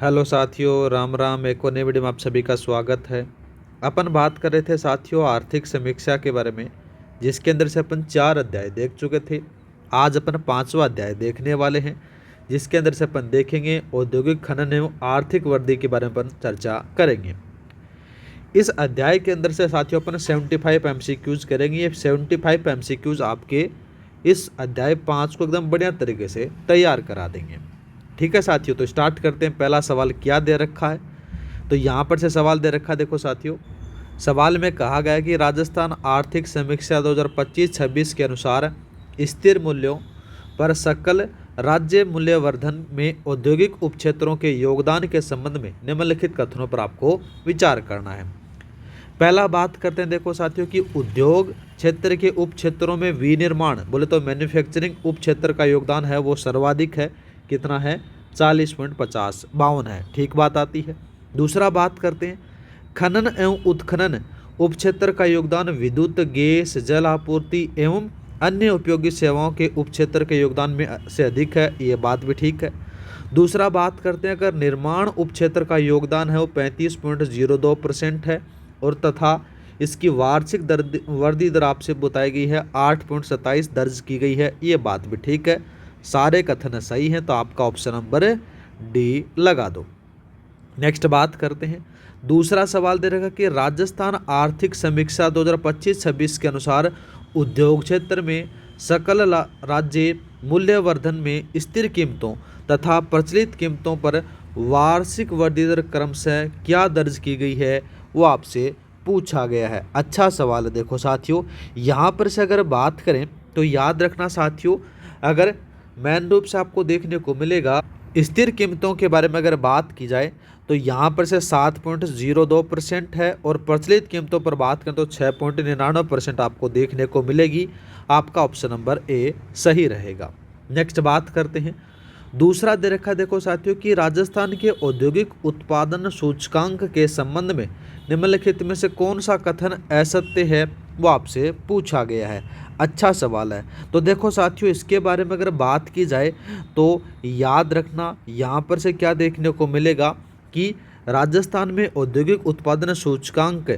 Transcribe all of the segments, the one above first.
Hello साथियों, राम राम। एक और नई वीडियो में आप सभी का स्वागत है। अपन बात कर रहे थे साथियों आर्थिक समीक्षा के बारे में, जिसके अंदर से अपन 4 अध्याय देख चुके थे। आज अपन 5वां अध्याय देखने वाले हैं, जिसके अंदर से अपन देखेंगे औद्योगिक खनन एवं आर्थिक वृद्धि के बारे में अपन चर्चा करेंगे। इस अध्याय के अंदर से साथियों अपन 75 MCQs करेंगे। ये 75 MCQs आपके इस अध्याय 5 को एकदम बढ़िया तरीके से तैयार करा देंगे। ठीक है साथियों, तो स्टार्ट करते हैं। पहला सवाल क्या दे रखा है, तो यहाँ पर से सवाल दे रखा है। देखो साथियों, सवाल में कहा गया है कि राजस्थान आर्थिक समीक्षा 2025-26 के अनुसार स्थिर मूल्यों पर सकल राज्य मूल्यवर्धन में औद्योगिक उपक्षेत्रों के योगदान के संबंध में निम्नलिखित कथनों पर आपको विचार करना है। पहला बात करते हैं देखो साथियों कि उद्योग क्षेत्र के उप क्षेत्रों में विनिर्माण बोले तो मैन्युफैक्चरिंग उप क्षेत्र का योगदान है वो सर्वाधिक है। कितना है? 40.52 है। ठीक बात आती है। दूसरा बात करते हैं खनन एवं उत्खनन उप क्षेत्र का योगदान विद्युत, गैस, जल आपूर्ति एवं अन्य उपयोगी सेवाओं के उप क्षेत्र के योगदान में से अधिक है। ये बात भी ठीक है। दूसरा बात करते हैं अगर निर्माण उप क्षेत्र का योगदान है वो 35.02% है और तथा इसकी वार्षिक वृद्धि दर आपसे बताई गई है 8.27 दर्ज की गई है। ये बात भी ठीक है। सारे कथन सही हैं, तो आपका ऑप्शन नंबर डी लगा दो। नेक्स्ट बात करते हैं। दूसरा सवाल दे रखा कि राजस्थान आर्थिक समीक्षा 2025-26 के अनुसार उद्योग क्षेत्र में सकल राज्य मूल्यवर्धन में स्थिर कीमतों तथा प्रचलित कीमतों पर वार्षिक वृद्धि दर क्रमशः क्या दर्ज की गई है, वो आपसे पूछा गया है। अच्छा सवाल है। देखो साथियों, यहाँ पर से अगर बात करें तो याद रखना साथियों, अगर मेन रूप से आपको देखने को मिलेगा स्थिर कीमतों के बारे में अगर बात की जाए तो यहाँ पर से 7.02% है और प्रचलित कीमतों पर बात करें तो 6.99% आपको देखने को मिलेगी। आपका ऑप्शन नंबर ए सही रहेगा। नेक्स्ट बात करते हैं। दूसरा दे रखा देखो साथियों कि राजस्थान के औद्योगिक उत्पादन सूचकांक के संबंध में निम्नलिखित में से कौन सा कथन असत्य है, वो आपसे पूछा गया है। अच्छा सवाल है। तो देखो साथियों, इसके बारे में अगर बात की जाए तो याद रखना यहाँ पर से क्या देखने को मिलेगा कि राजस्थान में औद्योगिक उत्पादन सूचकांक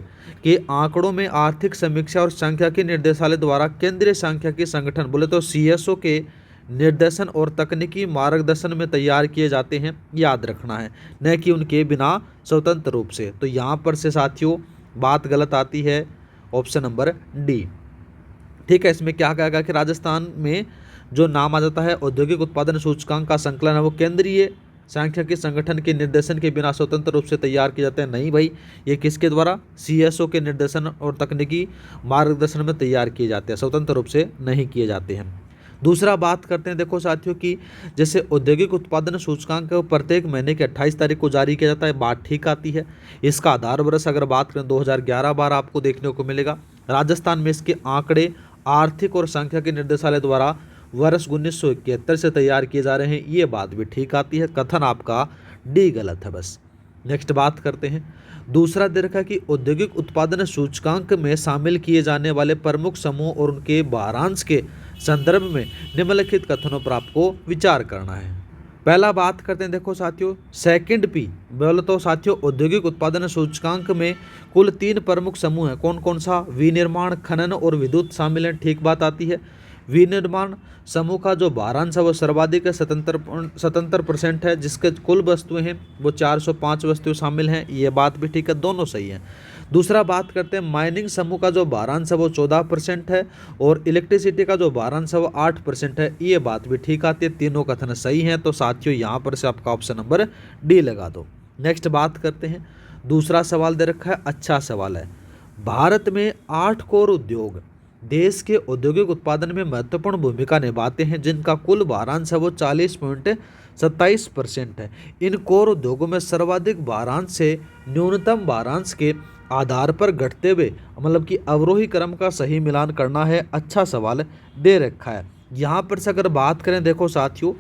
के आंकड़ों में आर्थिक समीक्षा और सांख्यिकी निर्देशालय द्वारा केंद्रीय सांख्यिकी संगठन बोले तो CSO के निर्देशन और तकनीकी मार्गदर्शन में तैयार किए जाते हैं। याद रखना है, न कि उनके बिना स्वतंत्र रूप से। तो यहाँ पर से साथियों बात गलत आती है। Option number D. ठीक है। इसमें क्या कहा गया कि राजस्थान में जो नाम आ जाता है औद्योगिक उत्पादन सूचकांक का संकलन है वो केंद्रीय सांख्यिकी संगठन के निर्देशन के बिना स्वतंत्र रूप से तैयार किए जाते हैं। नहीं भाई, ये किसके द्वारा? CSO के निर्देशन और तकनीकी मार्गदर्शन में तैयार किए जाते हैं, स्वतंत्र रूप से नहीं किए जाते हैं। दूसरा बात करते हैं देखो साथियों कि जैसे औद्योगिक उत्पादन सूचकांक प्रत्येक महीने की 28 तारीख को जारी किया जाता है। बात ठीक आती है। इसका आधार वर्ष अगर बात करें 2011 बार आपको देखने को मिलेगा। राजस्थान में इसके आंकड़े आर्थिक और सांख्यिकी निर्देशालय द्वारा वर्ष 1971 से तैयार किए जा रहे हैं। ये बात भी ठीक आती है। कथन आपका डी गलत है बस। नेक्स्ट बात करते हैं। दूसरा दे रखा कि औद्योगिक उत्पादन सूचकांक में शामिल किए जाने वाले प्रमुख समूह और उनके भारांश के संदर्भ में निम्नलिखित कथनों पर आपको विचार करना है। पहला बात करते हैं देखो साथियों, सेकंड पी बोले तो साथियों औद्योगिक उत्पादन सूचकांक में कुल 3 प्रमुख समूह हैं। कौन कौन सा? विनिर्माण, खनन और विद्युत शामिल हैं। ठीक बात आती है। विनिर्माण समूह का जो भारांश है वो सर्वाधिक 77% है, जिसके कुल वस्तुएं हैं वो 405 वस्तुएं शामिल हैं। ये बात भी ठीक है, दोनों सही हैं। दूसरा बात करते हैं माइनिंग समूह का जो भारांश है वो 14% है और इलेक्ट्रिसिटी का जो भारांश है वो 8% है। ये बात भी ठीक आती है। तीनों कथन सही हैं, तो साथियों यहाँ पर से आपका ऑप्शन नंबर डी लगा दो। नेक्स्ट बात करते हैं। दूसरा सवाल दे रखा है, अच्छा सवाल है। भारत में 8 कोर उद्योग देश के औद्योगिक उत्पादन में महत्वपूर्ण भूमिका निभाते हैं, जिनका कुल भारांश है वो 40.27% है। इन कोर उद्योगों में सर्वाधिक भारांश से न्यूनतम भारांश के आधार पर घटते हुए मतलब कि अवरोही क्रम का सही मिलान करना है। अच्छा सवाल दे रखा है। यहाँ पर से अगर बात करें देखो साथियों,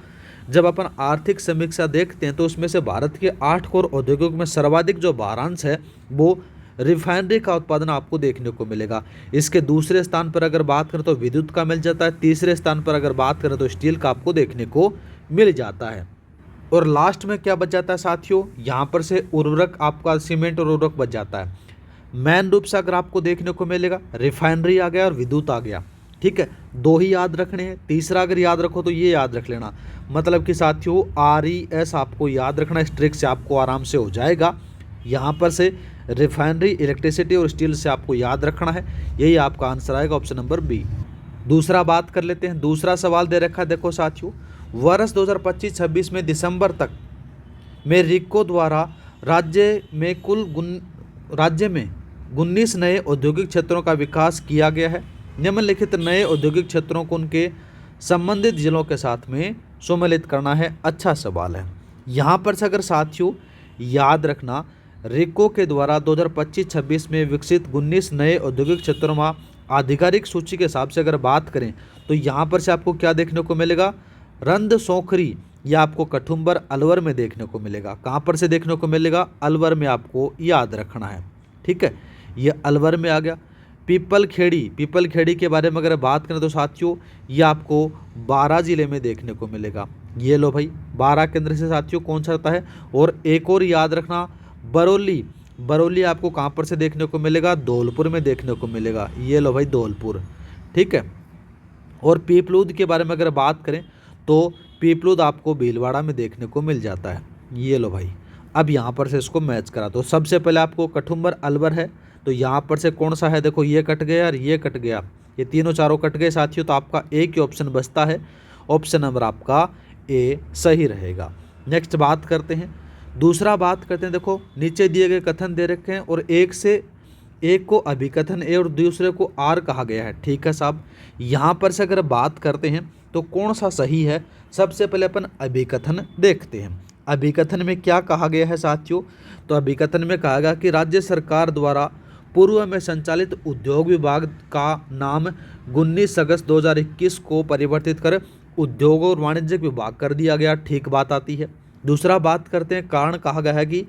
जब अपन आर्थिक समीक्षा देखते हैं तो उसमें से भारत के 8 कोर औद्योगों में सर्वाधिक जो भारांश है वो रिफाइनरी का उत्पादन आपको देखने को मिलेगा। इसके दूसरे स्थान पर अगर बात करें तो विद्युत का मिल जाता है। तीसरे स्थान पर अगर बात करें तो स्टील का आपको देखने को मिल जाता है। और लास्ट में क्या बच जाता है साथियों, यहाँ पर से उर्वरक, आपका सीमेंट और उर्वरक बच जाता है। मेन रूप से अगर आपको देखने को मिलेगा, रिफाइनरी आ गया और विद्युत आ गया, ठीक है, दो ही याद रखने हैं। तीसरा अगर याद रखो तो ये याद रख लेना, मतलब कि साथियों RES आपको याद रखना, इस ट्रिक से आपको आराम से हो जाएगा। यहाँ पर से रिफाइनरी, इलेक्ट्रिसिटी और स्टील से आपको याद रखना है, यही आपका आंसर आएगा, ऑप्शन नंबर बी। दूसरा बात कर लेते हैं, दूसरा सवाल दे रखा है, देखो साथियों, वर्ष 2025-26 में दिसंबर तक में रिको द्वारा राज्य में 19 नए औद्योगिक क्षेत्रों का विकास किया गया है। निम्नलिखित नए औद्योगिक क्षेत्रों को उनके संबंधित जिलों के साथ में सम्मिलित करना है। अच्छा सवाल है। यहाँ पर से अगर साथियों याद रखना, रिको के द्वारा 2025-26 में विकसित 19 नए औद्योगिक क्षेत्रों में आधिकारिक सूची के हिसाब से अगर बात करें तो यहाँ पर से आपको क्या देखने को मिलेगा, रंद सोखरी, यह आपको कठुम्बर अलवर में देखने को मिलेगा। कहाँ पर से देखने को मिलेगा, अलवर में आपको याद रखना है, ठीक है, ये अलवर में आ गया। पीपल खेड़ी के बारे में अगर बात करें तो साथियों ये आपको 12 जिले में देखने को मिलेगा। ये लो भाई, 12 के अंदर से साथियों कौन सा आता है। और एक और याद रखना, बरौली आपको कहाँ पर से देखने को मिलेगा, धौलपुर में देखने को मिलेगा। ये लो भाई धौलपुर, ठीक है। और पीपलूद के बारे में अगर बात करें तो पीपलूद आपको भीलवाड़ा में देखने को मिल जाता है। ये लो भाई, अब यहाँ पर से इसको मैच करा दो। सबसे पहले आपको कठुम्बर अलवर है, तो यहाँ पर से कौन सा है, देखो ये कट गया और ये कट गया, ये तीनों चारों कट गए साथियों, तो आपका एक ही ऑप्शन बचता है, ऑप्शन नंबर आपका ए सही रहेगा। नेक्स्ट बात करते हैं, दूसरा बात करते हैं। देखो नीचे दिए गए कथन दे रखे हैं और एक को अभिकथन ए और दूसरे को आर कहा गया है, ठीक है साहब। यहाँ पर से अगर बात करते हैं तो कौन सा सही है, सबसे पहले अपन अभिकथन देखते हैं। अभिकथन में क्या कहा गया है साथियों, तो अभिकथन में कहा गया कि राज्य सरकार द्वारा पूर्व में संचालित उद्योग विभाग का नाम 19 अगस्त 2021 को परिवर्तित कर उद्योग और वाणिज्यिक विभाग कर दिया गया, ठीक बात आती है। दूसरा बात करते हैं, कारण कहा गया है कि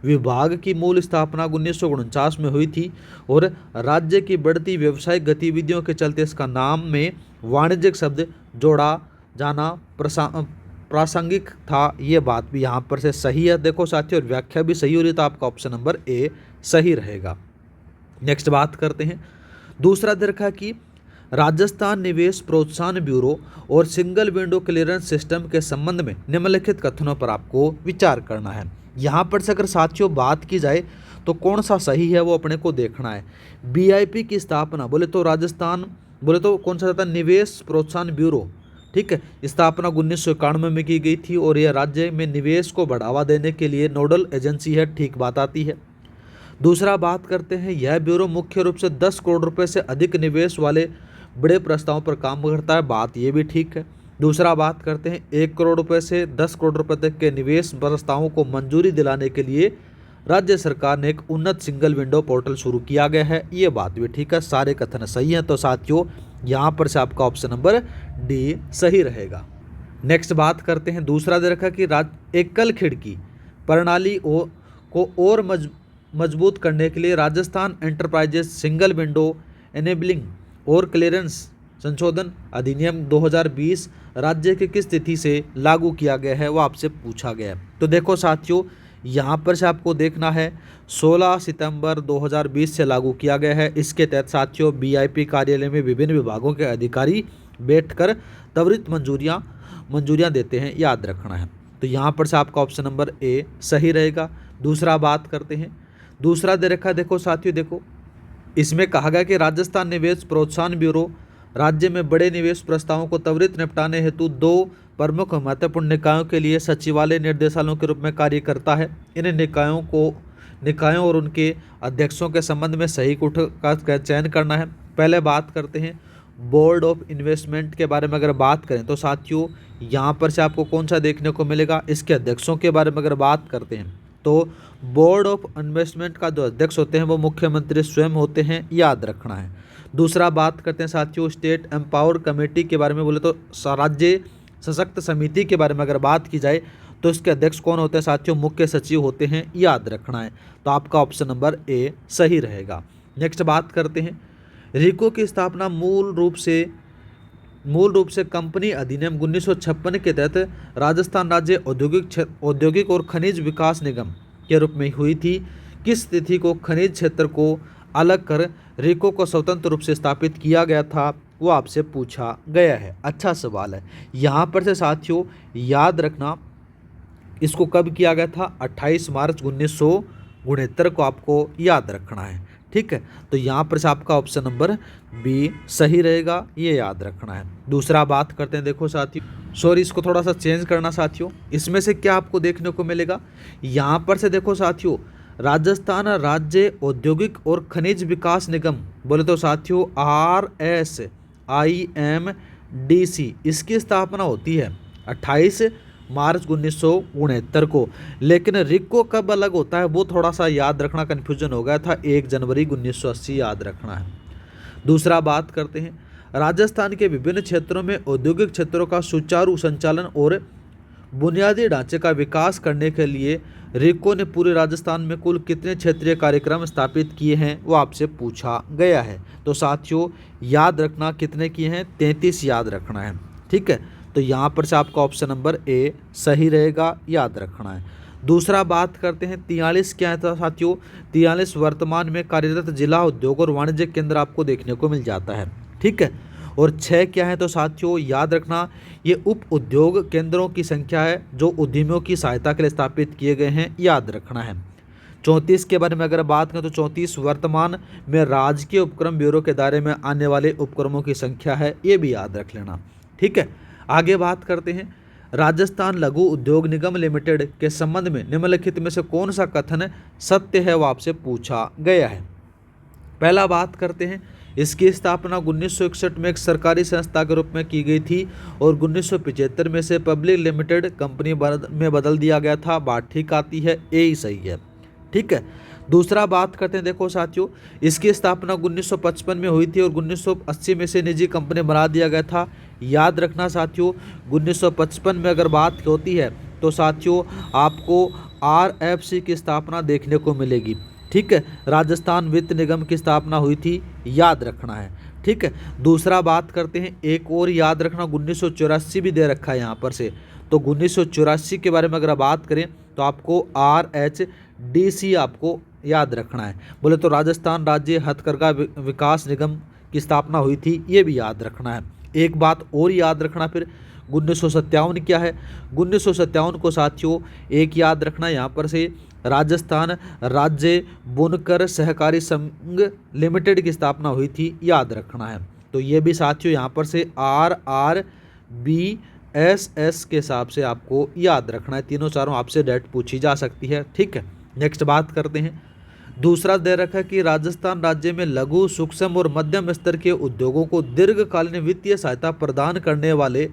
विभाग की मूल स्थापना 1949 में हुई थी और राज्य की बढ़ती व्यावसायिक गतिविधियों के चलते इसका नाम में वाणिज्यिक शब्द जोड़ा जाना प्रासंगिक था। ये बात भी यहाँ पर से सही है देखो साथियों, और व्याख्या भी सही हो रही, तो आपका ऑप्शन नंबर ए सही रहेगा। नेक्स्ट बात करते हैं, दूसरा दे रखा कि राजस्थान निवेश प्रोत्साहन ब्यूरो और सिंगल विंडो क्लियरेंस सिस्टम के संबंध में निम्नलिखित कथनों पर आपको विचार करना है। यहाँ पर से अगर साथियों बात की जाए तो कौन सा सही है वो अपने को देखना है। BIP की स्थापना बोले तो राजस्थान, बोले तो कौन सा रहता है, निवेश प्रोत्साहन ब्यूरो, ठीक है, स्थापना 1991 में की गई थी और यह राज्य में निवेश को बढ़ावा देने के लिए नोडल एजेंसी है, ठीक बात आती है। दूसरा बात करते हैं, यह ब्यूरो मुख्य रूप से 10 करोड़ रुपए से अधिक निवेश वाले बड़े प्रस्तावों पर काम करता है, बात ये भी ठीक है। दूसरा बात करते हैं, 1 करोड़ रुपए से 10 करोड़ रुपए तक के निवेश प्रस्तावों को मंजूरी दिलाने के लिए राज्य सरकार ने एक उन्नत सिंगल विंडो पोर्टल शुरू किया गया है, ये बात भी ठीक है। सारे कथन सही हैं, तो साथियों यहाँ पर से आपका ऑप्शन नंबर डी सही रहेगा। नेक्स्ट बात करते हैं, दूसरा दे रखा कि एकल खिड़की प्रणाली को और मजबूत करने के लिए Rajasthan enterprises single window enabling और क्लियरेंस संशोधन अधिनियम 2020 राज्य की किस तिथि से लागू किया गया है, वो आपसे पूछा गया है। तो देखो साथियों यहाँ पर से आपको देखना है 16 सितंबर 2020 से लागू किया गया है। इसके तहत साथियों BIP कार्यालय में विभिन्न विभागों के अधिकारी बैठकर त्वरित मंजूरियाँ देते हैं, याद रखना है। तो यहाँ पर से आपका ऑप्शन नंबर ए सही रहेगा। दूसरा बात करते हैं, दूसरा दे रखा देखो साथियों, देखो इसमें कहा गया कि राजस्थान निवेश प्रोत्साहन ब्यूरो राज्य में बड़े निवेश प्रस्तावों को त्वरित निपटाने हेतु 2 प्रमुख महत्वपूर्ण निकायों के लिए सचिवालय निर्देशालयों के रूप में कार्य करता है। इन निकायों और उनके अध्यक्षों के संबंध में सही कूट का चयन करना है। पहले बात करते हैं बोर्ड ऑफ इन्वेस्टमेंट के बारे में अगर बात करें तो साथियों यहाँ पर से आपको कौन सा देखने को मिलेगा, इसके अध्यक्षों के बारे में अगर बात करते हैं तो बोर्ड ऑफ इन्वेस्टमेंट का जो अध्यक्ष होते हैं वो मुख्यमंत्री स्वयं होते हैं, याद रखना है। दूसरा बात करते हैं साथियों स्टेट एम्पावर कमेटी के बारे में, बोले तो राज्य सशक्त समिति के बारे में अगर बात की जाए तो इसके अध्यक्ष कौन होते हैं साथियों, मुख्य सचिव होते हैं, याद रखना है। तो आपका ऑप्शन नंबर ए सही रहेगा। नेक्स्ट बात करते हैं, रिको की स्थापना मूल रूप से मूल रूप से कंपनी अधिनियम 1956 के तहत राजस्थान राज्य औद्योगिक और खनिज विकास निगम के रूप में हुई थी। किस तिथि को खनिज क्षेत्र को अलग कर रिको को स्वतंत्र रूप से स्थापित किया गया था, वो आपसे पूछा गया है। अच्छा सवाल है। यहाँ पर से साथियों याद रखना, इसको कब किया गया था, 28 मार्च 1969 को आपको याद रखना है। ठीक है, तो यहाँ पर से आपका ऑप्शन नंबर बी सही रहेगा, ये याद रखना है। दूसरा बात करते हैं, देखो साथियों, सॉरी इसको थोड़ा सा चेंज करना साथियों। इसमें से क्या आपको देखने को मिलेगा, यहाँ पर से देखो साथियों, राजस्थान राज्य औद्योगिक और खनिज विकास निगम बोले तो साथियों RSIMDC, इसकी स्थापना होती है 28 मार्च 1969 को। लेकिन रिको कब अलग होता है वो थोड़ा सा याद रखना, कन्फ्यूजन हो गया था, 1 जनवरी 1980 याद रखना है। दूसरा बात करते हैं, राजस्थान के विभिन्न क्षेत्रों में औद्योगिक क्षेत्रों का सुचारू संचालन और बुनियादी ढांचे का विकास करने के लिए रिको ने पूरे राजस्थान में कुल कितने क्षेत्रीय कार्यक्रम स्थापित किए हैं, वो आपसे पूछा गया है। तो साथियों याद रखना कितने किए हैं, 33 याद रखना है। ठीक है, तो यहाँ पर से आपका ऑप्शन नंबर ए सही रहेगा, याद रखना है। दूसरा बात करते हैं 43 क्या है साथियों, 43 वर्तमान में कार्यरत जिला उद्योग और वाणिज्य केंद्र आपको देखने को मिल जाता है। ठीक है, और 6 क्या है तो साथियों याद रखना, ये उप उद्योग केंद्रों की संख्या है जो उद्यमियों की सहायता के लिए स्थापित किए गए हैं, याद रखना है। 34 के बारे में अगर बात करें तो 34 वर्तमान में राजकीय उपक्रम ब्यूरो के दायरे में आने वाले उपक्रमों की संख्या है, ये भी याद रख लेना। ठीक है, आगे बात करते हैं, राजस्थान लघु उद्योग निगम लिमिटेड के संबंध में निम्नलिखित में से कौन सा कथन सत्य है, वो आपसे पूछा गया है। पहला बात करते हैं, इसकी स्थापना 1961 में एक सरकारी संस्था के रूप में की गई थी और 1975 में से पब्लिक लिमिटेड कंपनी में बदल दिया गया था। बात ठीक आती है, ए ही सही है। ठीक है, दूसरा बात करते हैं, देखो साथियों, इसकी स्थापना 1955 में हुई थी और 1980 में से निजी कंपनी बना दिया गया था। याद रखना साथियों, 1955 में अगर बात होती है तो साथियों आपको RFC की स्थापना देखने को मिलेगी। ठीक है, राजस्थान वित्त निगम की स्थापना हुई थी, याद रखना है। ठीक है, दूसरा बात करते हैं, एक और याद रखना, 1984 भी दे रखा है यहाँ पर से, तो 1984 के बारे में अगर बात करें तो आपको RHDC आपको याद रखना है। बोले तो राजस्थान राज्य हथकरघा विकास निगम की स्थापना हुई थी, ये भी याद रखना है। एक बात और याद रखना, फिर 1957 क्या है, 1957 को साथियों एक याद रखना, यहाँ पर से राजस्थान राज्य बुनकर सहकारी संघ लिमिटेड की स्थापना हुई थी, याद रखना है। तो ये भी साथियों यहाँ पर से RRBSS के हिसाब से आपको याद रखना है। तीनों चारों आपसे डेट पूछी जा सकती है। ठीक है, नेक्स्ट बात करते हैं, दूसरा दे रखा है कि राजस्थान राज्य में लघु सूक्ष्म और मध्यम स्तर के उद्योगों को दीर्घकालीन वित्तीय सहायता प्रदान करने वाले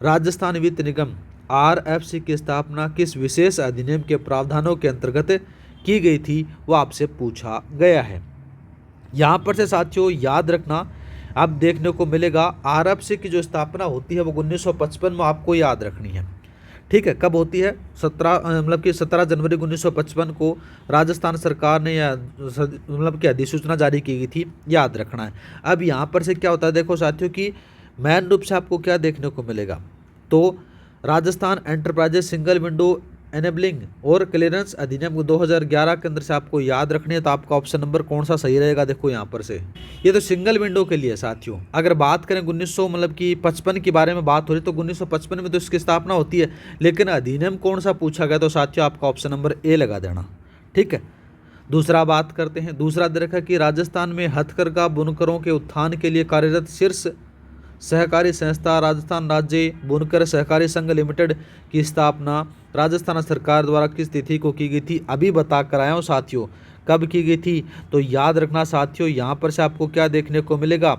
राजस्थान वित्त निगम RFC की स्थापना किस विशेष अधिनियम के प्रावधानों के अंतर्गत की गई थी, वो आपसे पूछा गया है। यहाँ पर से साथियों याद रखना, अब देखने को मिलेगा RFC की जो स्थापना होती है वो 1955 में आपको याद रखनी है। ठीक है, कब होती है, 17 जनवरी 1955 को राजस्थान सरकार ने यह अधिसूचना जारी की गई थी, याद रखना है। अब यहाँ पर से क्या होता है, देखो साथियों कि मेन रूप से आपको क्या देखने को मिलेगा, तो Rajasthan enterprises single window enabling और क्लियरेंस अधिनियम 2011 के अंदर से आपको याद रखनी है। तो आपका ऑप्शन नंबर कौन सा सही रहेगा, देखो यहाँ पर से, ये तो सिंगल विंडो के लिए साथियों। अगर बात करें 1955 के बारे में बात हो रही तो 1955 में तो इसकी स्थापना होती है, लेकिन अधिनियम कौन सा पूछा गया, तो साथियों आपका ऑप्शन नंबर ए लगा देना। ठीक है, दूसरा बात करते हैं, दूसरा दे रखा कि राजस्थान में हथकरघा बुनकरों के उत्थान के लिए कार्यरत शीर्ष सहकारी संस्था राजस्थान राज्य बुनकर सहकारी संघ लिमिटेड की स्थापना राजस्थान सरकार द्वारा किस तिथि को की गई थी, अभी बता कर आया हूँ साथियों कब की गई थी। तो याद रखना साथियों, यहाँ पर से आपको क्या देखने को मिलेगा,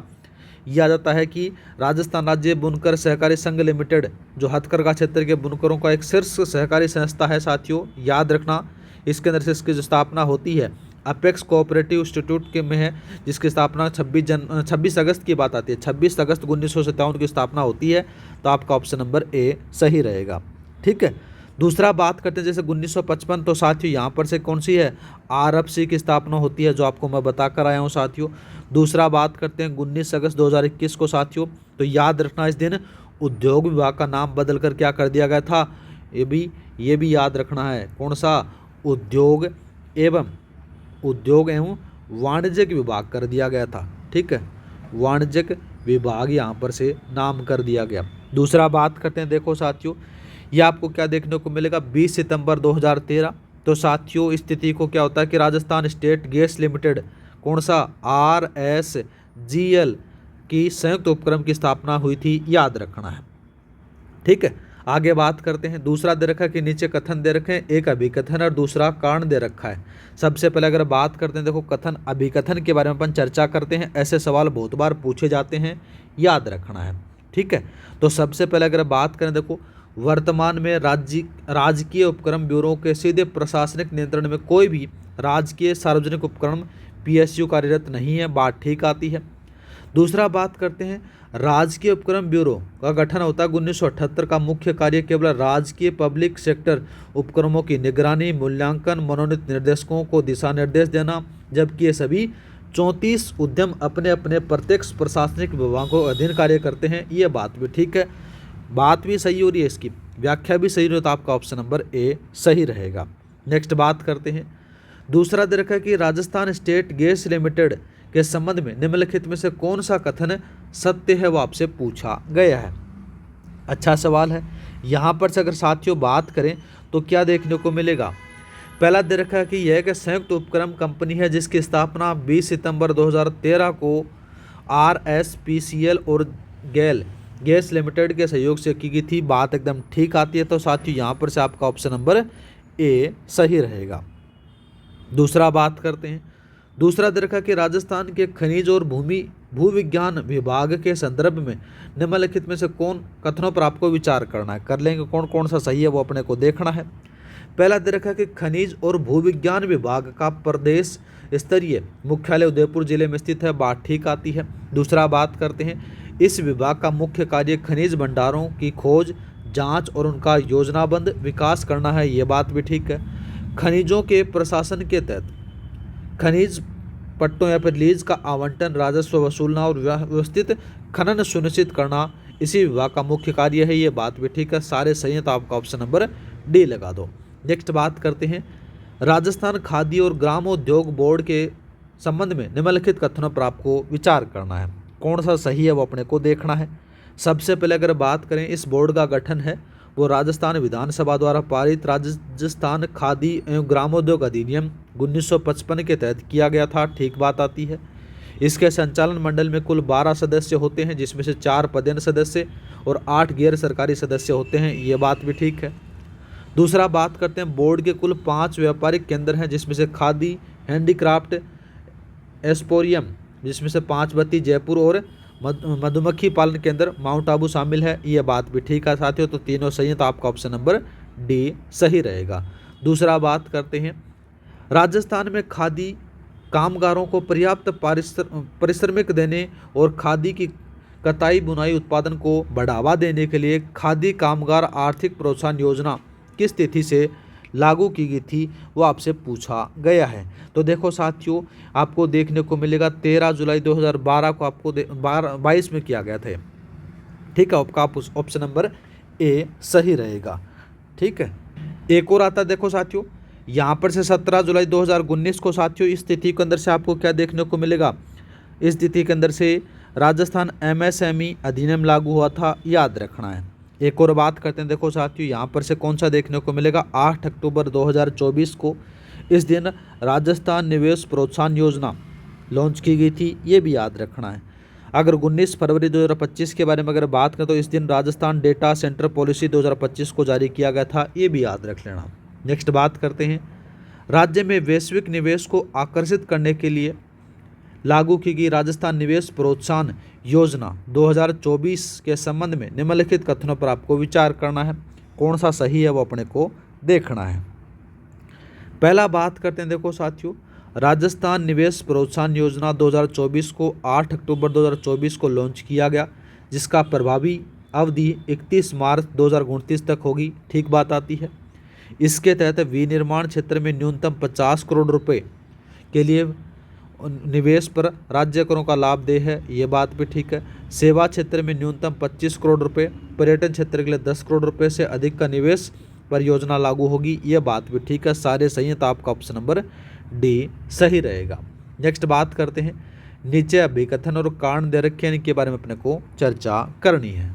यह आ जाता है कि राजस्थान राज्य बुनकर सहकारी संघ लिमिटेड जो हथकरघा क्षेत्र के बुनकरों का एक शीर्ष सहकारी संस्था है साथियों, याद रखना। इसके अंदर से इसकी जो स्थापना होती है अपेक्स कोऑपरेटिव इंस्टीट्यूट के में है, जिसकी स्थापना 26 अगस्त की बात आती है, 26 अगस्त 1957 की स्थापना होती है। तो आपका ऑप्शन नंबर ए सही रहेगा। ठीक है, दूसरा बात करते हैं जैसे 1955, तो साथियों यहाँ पर से कौन सी है, आरएफसी की स्थापना होती है, जो आपको मैं बता कर आया हूँ साथियों। दूसरा बात करते हैं 19 अगस्त 2021 को साथियों, तो याद रखना इस दिन उद्योग विभाग का नाम बदल कर क्या कर दिया गया था, ये भी याद रखना है, कौन सा, उद्योग एवं वाणिज्यिक विभाग कर दिया गया था। ठीक है, वाणिज्यिक विभाग यहाँ पर से नाम कर दिया गया। दूसरा बात करते हैं, देखो साथियों ये आपको क्या देखने को मिलेगा, 20 सितंबर 2013, तो साथियों इस तिथि को क्या होता है कि राजस्थान स्टेट गैस लिमिटेड, कौन सा, RSGL की संयुक्त उपक्रम की स्थापना हुई थी, याद रखना है। ठीक है, आगे बात करते हैं। दूसरा दे रखा है कि नीचे कथन दे रखे हैं, एक अभिकथन और दूसरा कारण दे रखा है। सबसे पहले अगर बात करते हैं, देखो कथन अभिकथन के बारे में अपन चर्चा करते हैं, ऐसे सवाल बहुत बार पूछे जाते हैं, याद रखना है। ठीक है, तो सबसे पहले अगर बात करें, देखो वर्तमान में राजकीय उपक्रम ब्यूरो के सीधे प्रशासनिक नियंत्रण में कोई भी राजकीय सार्वजनिक उपक्रम PSU कार्यरत नहीं है, बात ठीक आती है। दूसरा बात करते हैं, राजकीय उपक्रम ब्यूरो का गठन होता है 1978 का मुख्य कार्य केवल राजकीय पब्लिक सेक्टर उपक्रमों की निगरानी, मूल्यांकन, मनोनीत निर्देशकों को दिशा निर्देश देना, जबकि ये सभी 34 उद्यम अपने अपने प्रत्यक्ष प्रशासनिक विभागों को अधीन कार्य करते हैं। ये बात भी ठीक है, बात भी सही हो रही है, इसकी व्याख्या भी सही हो, तो आपका ऑप्शन नंबर ए सही रहेगा। नेक्स्ट बात करते हैं, दूसरा दे रखा है कि राजस्थान स्टेट गैस लिमिटेड के संबंध में निम्नलिखित में से कौन सा कथन सत्य है, वो आपसे पूछा गया है। अच्छा सवाल है। यहाँ पर से अगर साथियों बात करें तो क्या देखने को मिलेगा, पहला दे रखा है कि यह एक संयुक्त उपक्रम कंपनी है जिसकी स्थापना 20 सितंबर 2013 को RSPCL और गैस लिमिटेड के सहयोग से की गई थी, बात एकदम ठीक आती है, तो साथियों यहाँ पर से आपका ऑप्शन नंबर ए सही रहेगा। दूसरा बात करते हैं, दूसरा दे रखा कि राजस्थान के खनिज और भूविज्ञान विभाग के संदर्भ में निम्नलिखित में से कौन कथनों पर आपको विचार करना है, कर लेंगे, कौन कौन सा सही है वो अपने को देखना है। पहला दे रखा कि खनिज और भूविज्ञान विभाग का प्रदेश स्तरीय मुख्यालय उदयपुर जिले में स्थित है, बात ठीक आती है। दूसरा बात करते हैं, इस विभाग का मुख्य कार्य खनिज भंडारों की खोज, जांच और उनका योजनाबद्ध विकास करना है, ये बात भी ठीक है। खनिजों के प्रशासन के तहत खनिज पट्टों या फिर लीज का आवंटन, राजस्व वसूलना और व्यवस्थित खनन सुनिश्चित करना इसी विभाग का मुख्य कार्य है, ये बात भी ठीक है, सारे सही है, तो आपका ऑप्शन नंबर डी लगा दो। नेक्स्ट बात करते हैं, राजस्थान खादी और ग्रामोद्योग बोर्ड के संबंध में निम्नलिखित कथनों पर आपको विचार करना है, कौन सा सही है वो अपने को देखना है। सबसे पहले अगर बात करें, इस बोर्ड का गठन है वो राजस्थान विधानसभा द्वारा पारित राजस्थान खादी एवं ग्रामोद्योग अधिनियम 1955 के तहत किया गया था, ठीक बात आती है। इसके संचालन मंडल में कुल 12 सदस्य होते हैं, जिसमें से 4 पदेन सदस्य और 8 गैर सरकारी सदस्य होते हैं, ये बात भी ठीक है। दूसरा बात करते हैं, बोर्ड के कुल 5 व्यापारिक केंद्र हैं, जिसमें से खादी, हैंडीक्राफ्ट, एस्पोरियम जिसमें से 5 बत्ती जयपुर और मधुमक्खी पालन केंद्र माउंट आबू शामिल है, ये बात भी ठीक है साथियों, तो तीनों सही है, तो आपका ऑप्शन नंबर डी सही रहेगा। दूसरा बात करते हैं, राजस्थान में खादी कामगारों को पर्याप्त पारिश्रमिक देने और खादी की कताई बुनाई उत्पादन को बढ़ावा देने के लिए खादी कामगार आर्थिक प्रोत्साहन योजना किस तिथि से लागू की गई थी, वो आपसे पूछा गया है। तो देखो साथियों, आपको देखने को मिलेगा 13 जुलाई 2012 को आपको 22 में किया गया था, ठीक है, आपका ऑप्शन नंबर ए सही रहेगा। ठीक है, एक और आता है, देखो साथियों यहाँ पर से 17 जुलाई 2019 को साथियों इस तिथि के अंदर से आपको क्या देखने को मिलेगा, इस तिथि के अंदर से राजस्थान MSME अधिनियम लागू हुआ था, याद रखना है। एक और बात करते हैं, देखो साथियों यहाँ पर से कौन सा देखने को मिलेगा, 8 अक्टूबर 2024 को इस दिन राजस्थान निवेश प्रोत्साहन योजना लॉन्च की गई थी, ये भी याद रखना है। अगर 19 फरवरी 2025 के बारे में अगर बात करें तो इस दिन राजस्थान डेटा सेंटर पॉलिसी 2025 को जारी किया गया था, ये भी याद रख लेना। नेक्स्ट बात करते हैं, राज्य में वैश्विक निवेश को आकर्षित करने के लिए लागू की गई राजस्थान निवेश प्रोत्साहन योजना 2024 के संबंध में निम्नलिखित कथनों पर आपको विचार करना है, कौन सा सही है वो अपने को देखना है। पहला बात करते हैं, देखो साथियों राजस्थान निवेश प्रोत्साहन योजना 2024 को 8 अक्टूबर 2024 को लॉन्च किया गया, जिसका प्रभावी अवधि 31 मार्च 2029 तक होगी, ठीक बात आती है। इसके तहत विनिर्माण क्षेत्र में न्यूनतम 50 करोड़ रुपए के लिए निवेश पर राज्य करों का लाभ दे है, ये बात भी ठीक है। सेवा क्षेत्र में न्यूनतम 25 करोड़ रुपए, पर्यटन क्षेत्र के लिए 10 करोड़ रुपए से अधिक का निवेश पर योजना लागू होगी, ये बात भी ठीक है। सारे सही हैं, तो आपका ऑप्शन नंबर डी सही रहेगा। नेक्स्ट बात करते हैं, नीचे अभिकथन और कारण दे रखे हैं, इनके बारे में अपने को चर्चा करनी है।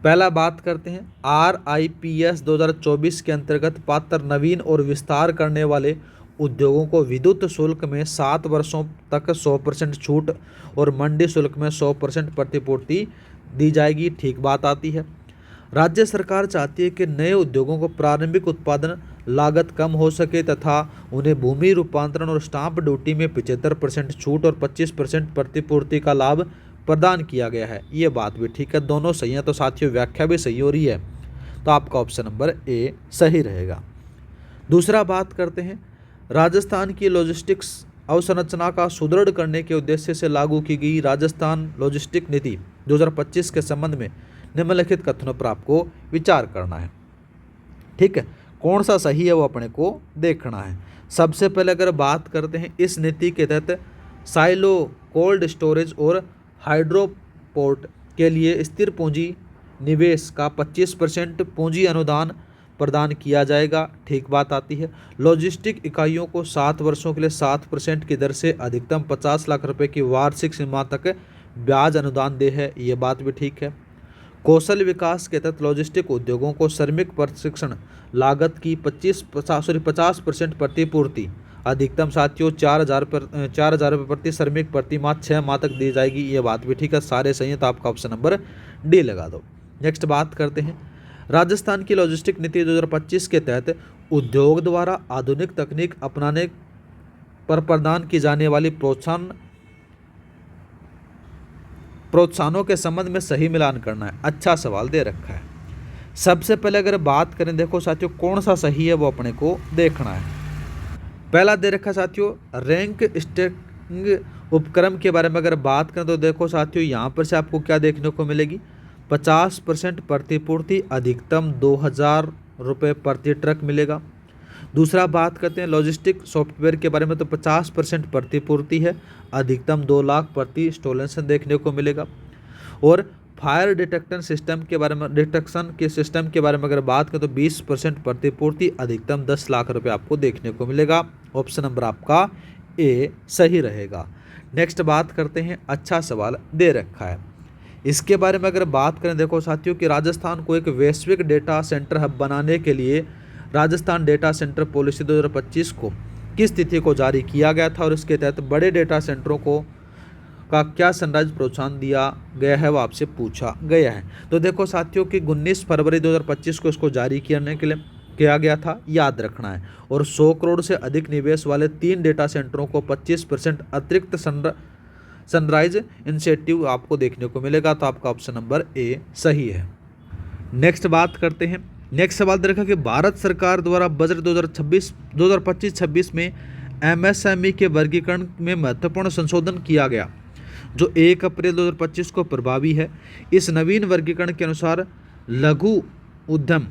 पहला बात करते हैं, RIPS 2024 के अंतर्गत पात्र नवीन और विस्तार करने वाले उद्योगों को विद्युत शुल्क में 7 वर्षों तक 100% छूट और मंडी शुल्क में 100% प्रतिपूर्ति दी जाएगी, ठीक बात आती है। राज्य सरकार चाहती है कि नए उद्योगों को प्रारंभिक उत्पादन लागत कम हो सके तथा उन्हें भूमि रूपांतरण और स्टाम्प ड्यूटी में 75% छूट और 25% प्रतिपूर्ति का लाभ प्रदान किया गया है, ये बात भी ठीक है। दोनों सही है, तो साथियों व्याख्या भी सही हो रही है, तो आपका ऑप्शन नंबर ए सही रहेगा। दूसरा बात करते हैं, राजस्थान की लॉजिस्टिक्स अवसंरचना का सुदृढ़ करने के उद्देश्य से लागू की गई राजस्थान लॉजिस्टिक नीति 2025 के संबंध में निम्नलिखित कथनों पर आपको विचार करना है, ठीक है। कौन सा सही है वो अपने को देखना है। सबसे पहले अगर बात करते हैं, इस नीति के तहत साइलो, कोल्ड स्टोरेज और हाइड्रोपोर्ट के लिए स्थिर पूंजी निवेश का 25% पूंजी अनुदान प्रदान किया जाएगा, ठीक बात आती है। लॉजिस्टिक इकाइयों को 7 वर्षों के लिए 7% की दर से अधिकतम 50 लाख रुपए की वार्षिक सीमा तक ब्याज अनुदान दे है, ये बात भी ठीक है। कौशल विकास के तहत लॉजिस्टिक उद्योगों को श्रमिक प्रशिक्षण लागत की 50% प्रतिपूर्ति अधिकतम साथियों 4,000 रुपये प्रति श्रमिक प्रति माह 6 माह तक दी जाएगी, ये बात भी ठीक है। सारे सही हैं, तो आपका ऑप्शन नंबर डी लगा दो। नेक्स्ट बात करते हैं, राजस्थान की लॉजिस्टिक नीति 2025 के तहत उद्योग द्वारा आधुनिक तकनीक अपनाने पर प्रदान की जाने वाली प्रोत्साहनों के संबंध में सही मिलान करना है। अच्छा सवाल दे रखा है। सबसे पहले अगर बात करें, देखो साथियों कौन सा सही है वो अपने को देखना है। पहला दे रखा है साथियों, रैंक स्टैकिंग उपक्रम के बारे में अगर बात करें तो देखो साथियों यहाँ पर से आपको क्या देखने को मिलेगी, 50% प्रतिपूर्ति अधिकतम 2,000 रुपये प्रति ट्रक मिलेगा। दूसरा बात करते हैं लॉजिस्टिक सॉफ्टवेयर के बारे में, तो 50% प्रतिपूर्ति है, अधिकतम 2 लाख प्रति इंस्टॉलेशन देखने को मिलेगा। और फायर डिटेक्शन सिस्टम के बारे में अगर बात करें तो 20% प्रतिपूर्ति, अधिकतम 10 लाख रुपए आपको देखने को मिलेगा। ऑप्शन नंबर आपका ए सही रहेगा। नेक्स्ट बात करते हैं, अच्छा सवाल दे रखा है, इसके बारे में अगर बात करें देखो साथियों कि राजस्थान को एक वैश्विक डेटा सेंटर हब बनाने के लिए राजस्थान डेटा सेंटर पॉलिसी 2025 को किस तिथि को जारी किया गया था और इसके तहत बड़े डेटा सेंटरों का क्या सनराइज प्रोत्साहन दिया गया है वो आपसे पूछा गया है। तो देखो साथियों कि 19 फरवरी 2025 को इसको जारी करने के लिए किया गया था, याद रखना है। और 100 करोड़ से अधिक निवेश वाले 3 डेटा सेंटरों को 25% अतिरिक्त सनराइज इंसेंटिव आपको देखने को मिलेगा, तो आपका ऑप्शन नंबर ए सही है। नेक्स्ट बात करते हैं, नेक्स्ट सवाल देखा कि भारत सरकार द्वारा बजट 2025-26 में MSME के वर्गीकरण में महत्वपूर्ण संशोधन किया गया जो 1 अप्रैल 2025 को प्रभावी है। इस नवीन वर्गीकरण के अनुसार लघु उद्यम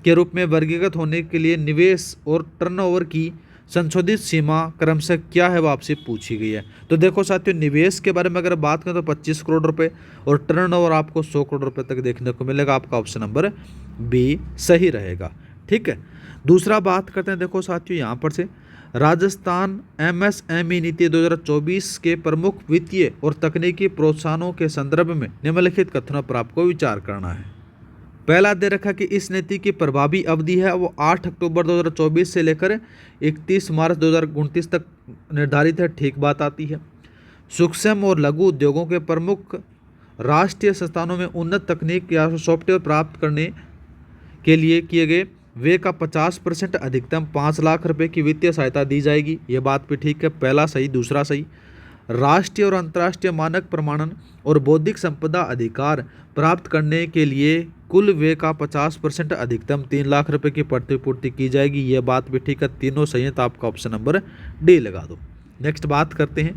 के रूप में वर्गीकृत होने के लिए निवेश और टर्नओवर की संशोधित सीमा क्रमशः क्या है वो आपसे पूछी गई है। तो देखो साथियों निवेश के बारे में अगर बात करें तो 25 करोड़ रुपए और टर्नओवर आपको 100 करोड़ रुपए तक देखने को मिलेगा। आपका ऑप्शन नंबर बी सही रहेगा, ठीक है। दूसरा बात करते हैं, देखो साथियों यहाँ पर से राजस्थान MSME नीति 2024 के प्रमुख वित्तीय और तकनीकी प्रोत्साहनों के संदर्भ में निम्नलिखित कथनों पर आपको विचार करना है। पहला दे रखा कि इस नीति की प्रभावी अवधि है वो 8 अक्टूबर 2024 से लेकर 31 मार्च 2029 तक निर्धारित है, ठीक बात आती है। सूक्ष्म और लघु उद्योगों के प्रमुख राष्ट्रीय संस्थानों में उन्नत तकनीक या सॉफ्टवेयर प्राप्त करने के लिए किए गए व्यय का 50% अधिकतम 5 लाख रुपए की वित्तीय सहायता दी जाएगी, ये बात भी ठीक है। पहला सही, दूसरा सही। राष्ट्रीय और अंतर्राष्ट्रीय मानक प्रमाणन और बौद्धिक संपदा अधिकार प्राप्त करने के लिए कुल व्यय का 50% अधिकतम 3 लाख रुपए की प्रतिपूर्ति की जाएगी, ये बात भी ठीक है। तीनों सही है, तो आपका ऑप्शन नंबर डी लगा दो। नेक्स्ट बात करते हैं,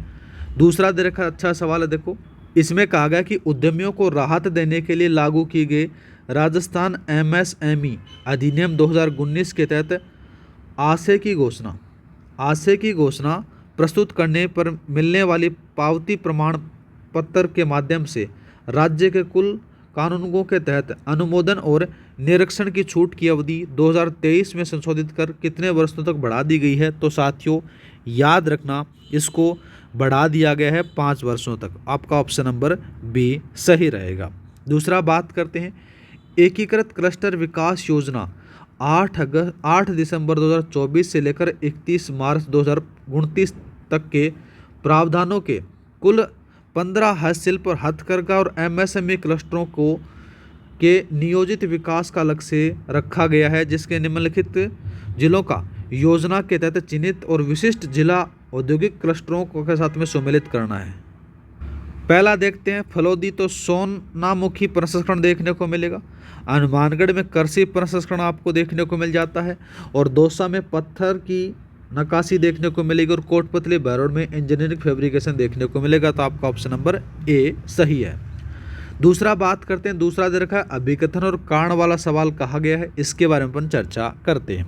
दूसरा दे रखा अच्छा सवाल है, देखो इसमें कहा गया कि उद्यमियों को राहत देने के लिए लागू की गई राजस्थान MSME अधिनियम 2019 के तहत आशय की घोषणा प्रस्तुत करने पर मिलने वाली पावती प्रमाण पत्र के माध्यम से राज्य के कुल कानूनों के तहत अनुमोदन और निरीक्षण की छूट की अवधि 2023 में संशोधित कर कितने वर्षों तक बढ़ा दी गई है? तो साथियों याद रखना, इसको बढ़ा दिया गया है 5 वर्षों तक। आपका ऑप्शन नंबर बी सही रहेगा। दूसरा बात करते हैं, एकीकृत क्लस्टर विकास योजना 8 दिसंबर 2024 से लेकर 31 मार्च 2029 तक के प्रावधानों के कुल 15 हस्तशिल्प और हथकरघा और एमएसएमई क्लस्टरों को के नियोजित विकास का लक्ष्य रखा गया है, जिसके निम्नलिखित जिलों का योजना के तहत चिन्हित और विशिष्ट जिला औद्योगिक क्लस्टरों को के साथ में सम्मिलित करना है। पहला देखते हैं, फलोदी तो सोनामुखी प्रसंस्करण देखने को मिलेगा, हनुमानगढ़ में कृषि प्रसंस्करण आपको देखने को मिल जाता है, और दौसा में पत्थर की नक्काशी देखने को मिलेगी, और कोटपतली बहरोड में इंजीनियरिंग फैब्रिकेशन देखने को मिलेगा। तो आपका ऑप्शन नंबर ए सही है। दूसरा बात करते हैं, दूसरा दे रखा है अभिकथन और कारण वाला सवाल कहा गया है, इसके बारे में अपन चर्चा करते हैं।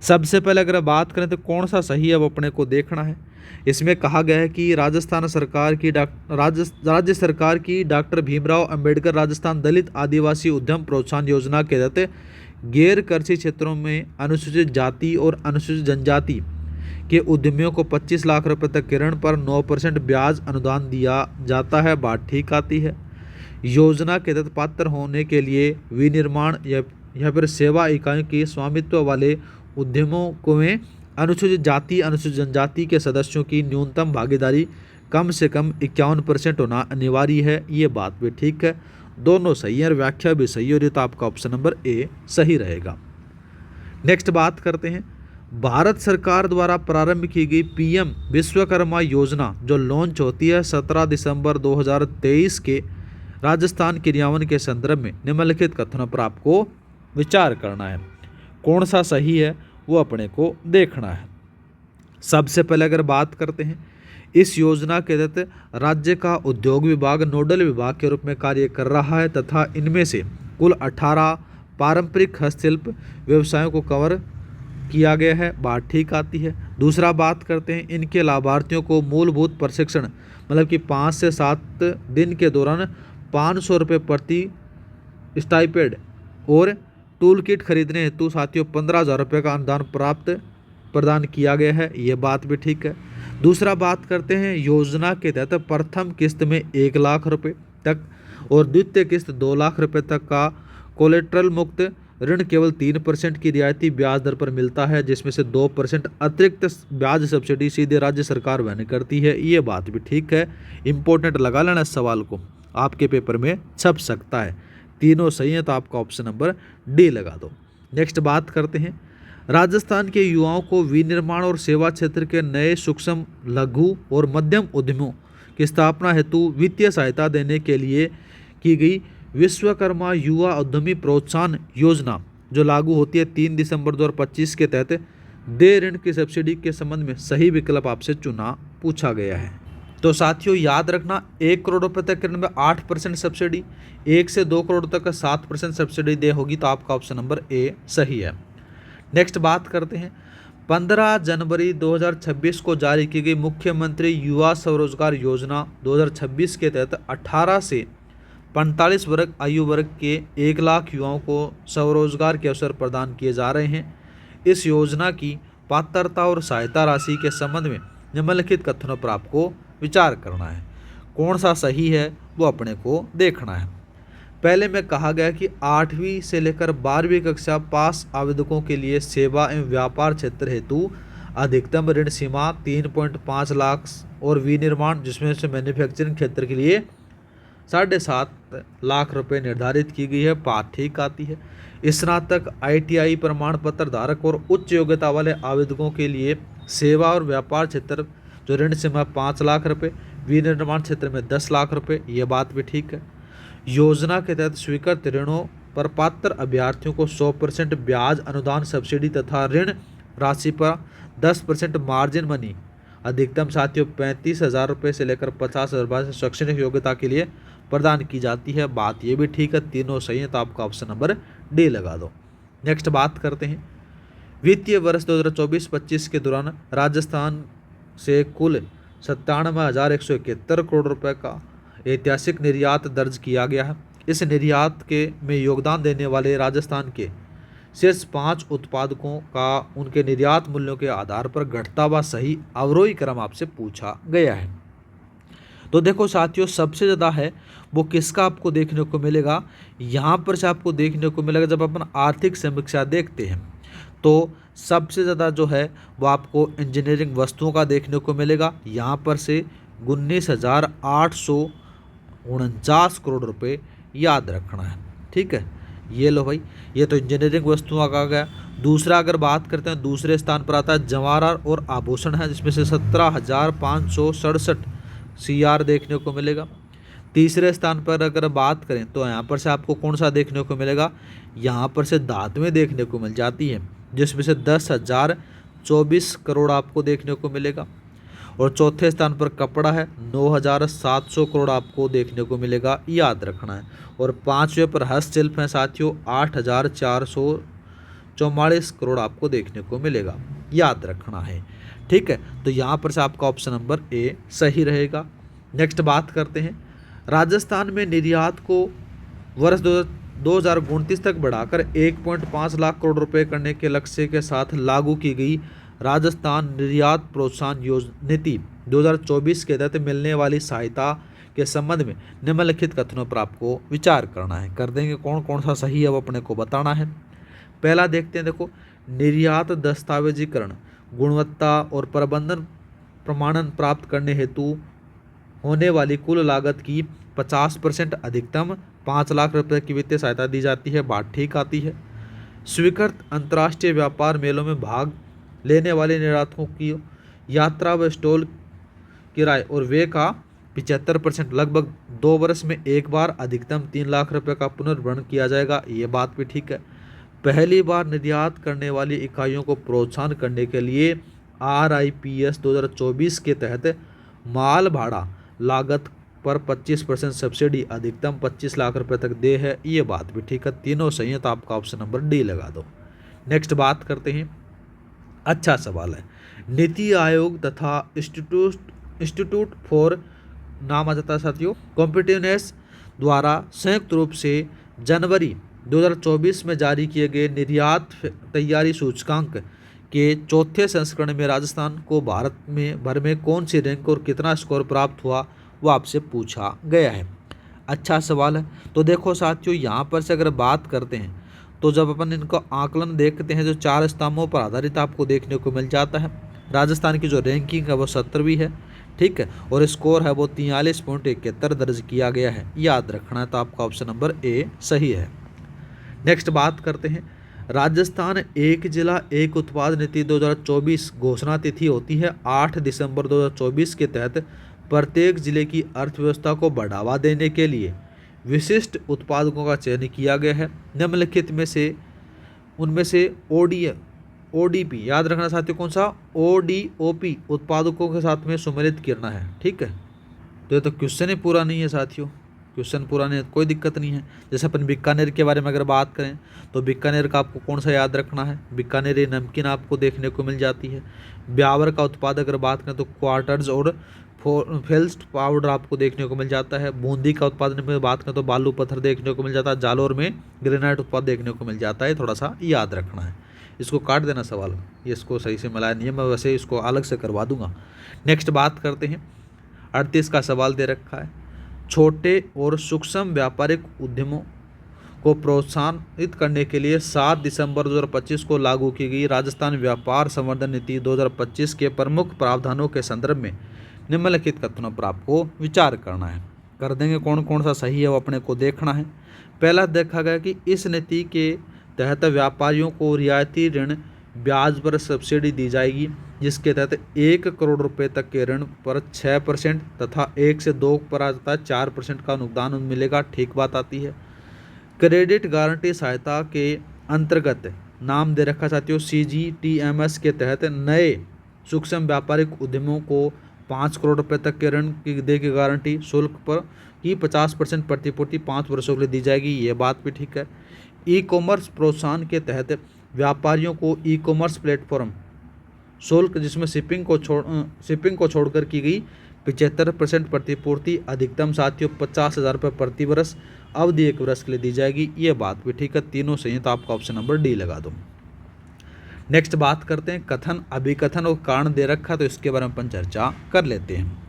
सबसे पहले अगर बात करें तो कौन सा सही है वो अपने को देखना है। इसमें कहा गया है कि राज्य सरकार की डॉक्टर भीमराव अंबेडकर राजस्थान दलित आदिवासी उद्यम प्रोत्साहन योजना के तहत गैर कृषि क्षेत्रों में अनुसूचित जाति और अनुसूचित जनजाति के उद्यमियों को 25 लाख रुपए तक ऋण पर 9% ब्याज अनुदान दिया जाता है। बात ठीक आती है। योजना के तहत पात्र होने के लिए विनिर्माण या फिर सेवा इकाइयों के स्वामित्व वाले उद्यमों को में अनुसूचित जाति अनुसूचित जनजाति के सदस्यों की न्यूनतम भागीदारी कम से कम 51% होना अनिवार्य है। ये बात भी ठीक है, दोनों सही है और व्याख्या भी सही हो रही, तो आपका ऑप्शन नंबर ए सही रहेगा। नेक्स्ट बात करते हैं, भारत सरकार द्वारा प्रारंभ की गई पीएम विश्वकर्मा योजना जो लॉन्च होती है 17 दिसंबर 2023 के राजस्थान क्रियान्वयन के संदर्भ में निम्नलिखित कथनों पर आपको विचार करना है। कौन सा सही है वो अपने को देखना है। सबसे पहले अगर बात करते हैं, इस योजना के तहत राज्य का उद्योग विभाग नोडल विभाग के रूप में कार्य कर रहा है तथा इनमें से कुल 18 पारंपरिक हस्तशिल्प व्यवसायों को कवर किया गया है। बात ठीक आती है। दूसरा बात करते हैं, इनके लाभार्थियों को मूलभूत प्रशिक्षण मतलब कि 5 से 7 दिन के दौरान 500 रुपये प्रति स्टाइपेंड और टूल किट खरीदने हेतु साथियों 15,000 रुपये का अनुदान प्रदान किया गया है। ये बात भी ठीक है। दूसरा बात करते हैं, योजना के तहत प्रथम किस्त में 1 लाख रुपये तक और द्वितीय किस्त 2 लाख रुपये तक का कोलेट्रल मुक्त ऋण केवल 3% की रियायती ब्याज दर पर मिलता है, जिसमें से 2% अतिरिक्त ब्याज सब्सिडी सीधे राज्य सरकार वहन करती है। ये बात भी ठीक है, इंपॉर्टेंट लगा लेना इस सवाल को, आपके पेपर में छप सकता है। तीनों सही है, तो आपका ऑप्शन नंबर डी लगा दो। नेक्स्ट बात करते हैं, राजस्थान के युवाओं को विनिर्माण और सेवा क्षेत्र के नए सूक्ष्म लघु और मध्यम उद्यमों की स्थापना हेतु वित्तीय सहायता देने के लिए की गई विश्वकर्मा युवा उद्यमी प्रोत्साहन योजना जो लागू होती है 3 दिसंबर 2025 के तहत दे ऋण की सब्सिडी के संबंध में सही विकल्प आपसे चुना पूछा गया है। तो साथियों याद रखना, 1 करोड़ रुपए तक के ऋण में 8% सब्सिडी, 1 से 2 करोड़ तक का 7% सब्सिडी दे होगी, तो आपका ऑप्शन नंबर ए सही है। नेक्स्ट बात करते हैं, 15 जनवरी 2026 को जारी की गई मुख्यमंत्री युवा स्वरोजगार योजना 2026 के तहत 18 से 45 वर्ग आयु वर्ग के 1 लाख युवाओं को स्वरोजगार के अवसर प्रदान किए जा रहे हैं। इस योजना की पात्रता और सहायता राशि के संबंध में निम्नलिखित कथनों पर आपको विचार करना है। कौन सा सही है वो अपने को देखना है। पहले में कहा गया कि 8वीं से लेकर 12वीं कक्षा पास आवेदकों के लिए सेवा एवं व्यापार क्षेत्र हेतु अधिकतम ऋण सीमा 3.5 लाख और विनिर्माण जिसमें से मैन्युफैक्चरिंग क्षेत्र के लिए 7.5 लाख रुपए निर्धारित की गई है। बात ठीक आती है। स्नातक ITI प्रमाण पत्र धारक और उच्च योग्यता वाले आवेदकों के लिए सेवा और व्यापार क्षेत्र जो ऋण सीमा 5 लाख रुपए, विनिर्माण क्षेत्र में 10 लाख रुपए। ये बात भी ठीक है। योजना के तहत स्वीकृत ऋणों पर पात्र अभ्यर्थियों को 100% ब्याज अनुदान सब्सिडी तथा ऋण राशि पर 10% मार्जिन मनी अधिकतम साथियों 35,000 रुपये से लेकर 50,000 रुपये से शैक्षणिक योग्यता के लिए प्रदान की जाती है। बात ये भी ठीक है, तीनों सही है, तो आपका ऑप्शन नंबर डी लगा दो। नेक्स्ट बात करते हैं, वित्तीय वर्ष 2024-25 के दौरान राजस्थान से कुल 97,171 करोड़ रुपए का ऐतिहासिक निर्यात दर्ज किया गया है। इस निर्यात के में योगदान देने वाले राजस्थान के शीर्ष 5 उत्पादकों का उनके निर्यात मूल्यों के आधार पर घटता हुआ सही अवरोही क्रम आपसे पूछा गया है। तो देखो साथियों, सबसे ज़्यादा है वो किसका आपको देखने को मिलेगा, यहाँ पर से आपको देखने को मिलेगा जब अपन आर्थिक समीक्षा देखते हैं तो सबसे ज़्यादा जो है वो आपको इंजीनियरिंग वस्तुओं का देखने को मिलेगा। यहाँ पर से 19,849 करोड़ रुपए याद रखना है। ठीक है, ये लो भाई, ये तो इंजीनियरिंग वस्तुओं का गया। दूसरा अगर बात करते हैं, दूसरे स्थान पर आता है जवाहरात और आभूषण है, जिसमें से 17,567 CR देखने को मिलेगा। तीसरे स्थान पर अगर बात करें तो यहाँ पर से आपको कौन सा देखने को मिलेगा, यहाँ पर से धातुएं देखने को मिल जाती हैं, जिसमें से 10,024 करोड़ आपको देखने को मिलेगा। और चौथे स्थान पर कपड़ा है, 9,700 करोड़ आपको देखने को मिलेगा, याद रखना है। और पाँचवें पर हस्तशिल्प है साथियों, 8,444 करोड़ आपको देखने को मिलेगा, याद रखना है। ठीक है, तो यहाँ पर से आपका ऑप्शन नंबर ए सही रहेगा। नेक्स्ट बात करते हैं, राजस्थान में निर्यात को वर्ष 2029 तक बढ़ाकर 1.5 लाख करोड़ रुपए करने के लक्ष्य के साथ लागू की गई राजस्थान निर्यात प्रोत्साहन नीति 2024 के तहत मिलने वाली सहायता के संबंध में निम्नलिखित कथनों पर आपको विचार करना है। कर देंगे, कौन कौन सा सही है वो अपने को बताना है। पहला देखते हैं, देखो, निर्यात दस्तावेजीकरण, गुणवत्ता और प्रबंधन प्रमाणन प्राप्त करने हेतु होने वाली कुल लागत की 50% अधिकतम 5 लाख रुपए की वित्तीय सहायता दी जाती है, बात ठीक आती है। स्वीकृत अंतर्राष्ट्रीय व्यापार मेलों में भाग लेने वाले निर्यातकों की यात्रा व स्टॉल किराए और व्यय का 75% लगभग 2 वर्ष में एक बार अधिकतम 3 लाख रुपए का पुनर्भरण किया जाएगा, ये बात भी ठीक है। पहली बार निर्यात करने वाली इकाइयों को प्रोत्साहन करने के लिए RIPS 2024 के तहत माल भाड़ा लागत पर 25% सब्सिडी अधिकतम 25 लाख रुपए तक दे है, ये बात भी ठीक है। तीनों सही है, तो आपका ऑप्शन नंबर डी लगा दो। नेक्स्ट बात करते हैं, अच्छा सवाल है, नीति आयोग तथा इंस्टीट्यूट फॉर नाम आ जाता है साथियों कॉम्पिटिटिवनेस द्वारा संयुक्त रूप से जनवरी 2024 में जारी किए गए निर्यात तैयारी सूचकांक के चौथे संस्करण में राजस्थान को भारत में भर में कौन सी रैंक और कितना स्कोर प्राप्त हुआ, वो आपसे पूछा गया है। अच्छा सवाल है। तो देखो साथियों, यहाँ पर से अगर बात करते हैं तो जब अपन इनको आकलन देखते हैं, जो 4 स्तंभों पर आधारित आपको देखने को मिल जाता है। राजस्थान की जो रैंकिंग है वो 17वीं है, ठीक है, और स्कोर है वो 43.71 दर्ज किया गया है, याद रखना है। तो आपका ऑप्शन नंबर ए सही है। नेक्स्ट बात करते हैं, राजस्थान एक जिला एक उत्पाद नीति 2024 घोषणा तिथि होती है 8 दिसंबर 2024 के तहत प्रत्येक जिले की अर्थव्यवस्था को बढ़ावा देने के लिए विशिष्ट उत्पादकों का चयन किया गया है। निम्नलिखित में से उनमें से ODP याद रखना साथियों, कौन सा ODOP उत्पादकों के साथ में सम्मिलित करना है, ठीक है। तो ये तो क्वेश्चन ही पूरा नहीं है साथियों, क्वेश्चन पूरा नहीं है, कोई दिक्कत नहीं है। जैसे अपन बीकानेर के बारे में अगर बात करें तो बीकानेर का आपको कौन सा याद रखना है, बीकानेरी नमकीन आपको देखने को मिल जाती है। ब्यावर का उत्पाद अगर बात करें तो क्वार्टर्स और फेल्स्ट पाउडर आपको देखने को मिल जाता है। बूंदी का उत्पादन में बात करें तो बालू पत्थर देखने को मिल जाता है। जालोर में ग्रेनाइट उत्पाद देखने को मिल जाता है, थोड़ा सा याद रखना है। इसको काट देना सवाल, ये इसको सही से मिलाया नहीं है, मैं वैसे इसको अलग से करवा दूंगा। नेक्स्ट बात करते हैं, 38 का सवाल दे रखा है, छोटे और सूक्ष्म व्यापारिक उद्यमों को प्रोत्साहित करने के लिए 7 दिसंबर 2025 को लागू की गई राजस्थान व्यापार संवर्धन नीति 2025 के प्रमुख प्रावधानों के संदर्भ में निम्नलिखित कथनों पर आपको विचार करना है। कर देंगे, कौन कौन सा सही है वो अपने को देखना है। पहला देखा गया कि इस नीति के तहत व्यापारियों को रियायती ऋण ब्याज पर सब्सिडी दी जाएगी, जिसके तहत 1 करोड़ रुपए तक के ऋण पर 6% तथा 1 से 2 पर आ जाता है 4% का अनुदान मिलेगा, ठीक बात आती है। क्रेडिट गारंटी सहायता के अंतर्गत नाम दे रखा साथियों CGTMS के तहत नए सूक्ष्म व्यापारिक उद्यमों को 5 करोड़ रुपए तक के ऋण की दे की गारंटी शुल्क पर की 50% प्रतिपूर्ति 5 वर्षों के लिए दी जाएगी, ये बात भी ठीक है। ई कॉमर्स प्रोत्साहन के तहत व्यापारियों को ई कॉमर्स प्लेटफॉर्म शुल्क जिसमें शिपिंग को छोड़कर की गई 75% प्रतिपूर्ति अधिकतम साथियों 50,000 रुपये प्रति वर्ष अवधि 1 वर्ष के लिए दी जाएगी। ये बात भी ठीक है, तीनों सही है, तो आपका ऑप्शन नंबर डी लगा दो। नेक्स्ट बात करते हैं कथन, अभिकथन और कारण दे रखा, तो इसके बारे में अपन चर्चा कर लेते हैं।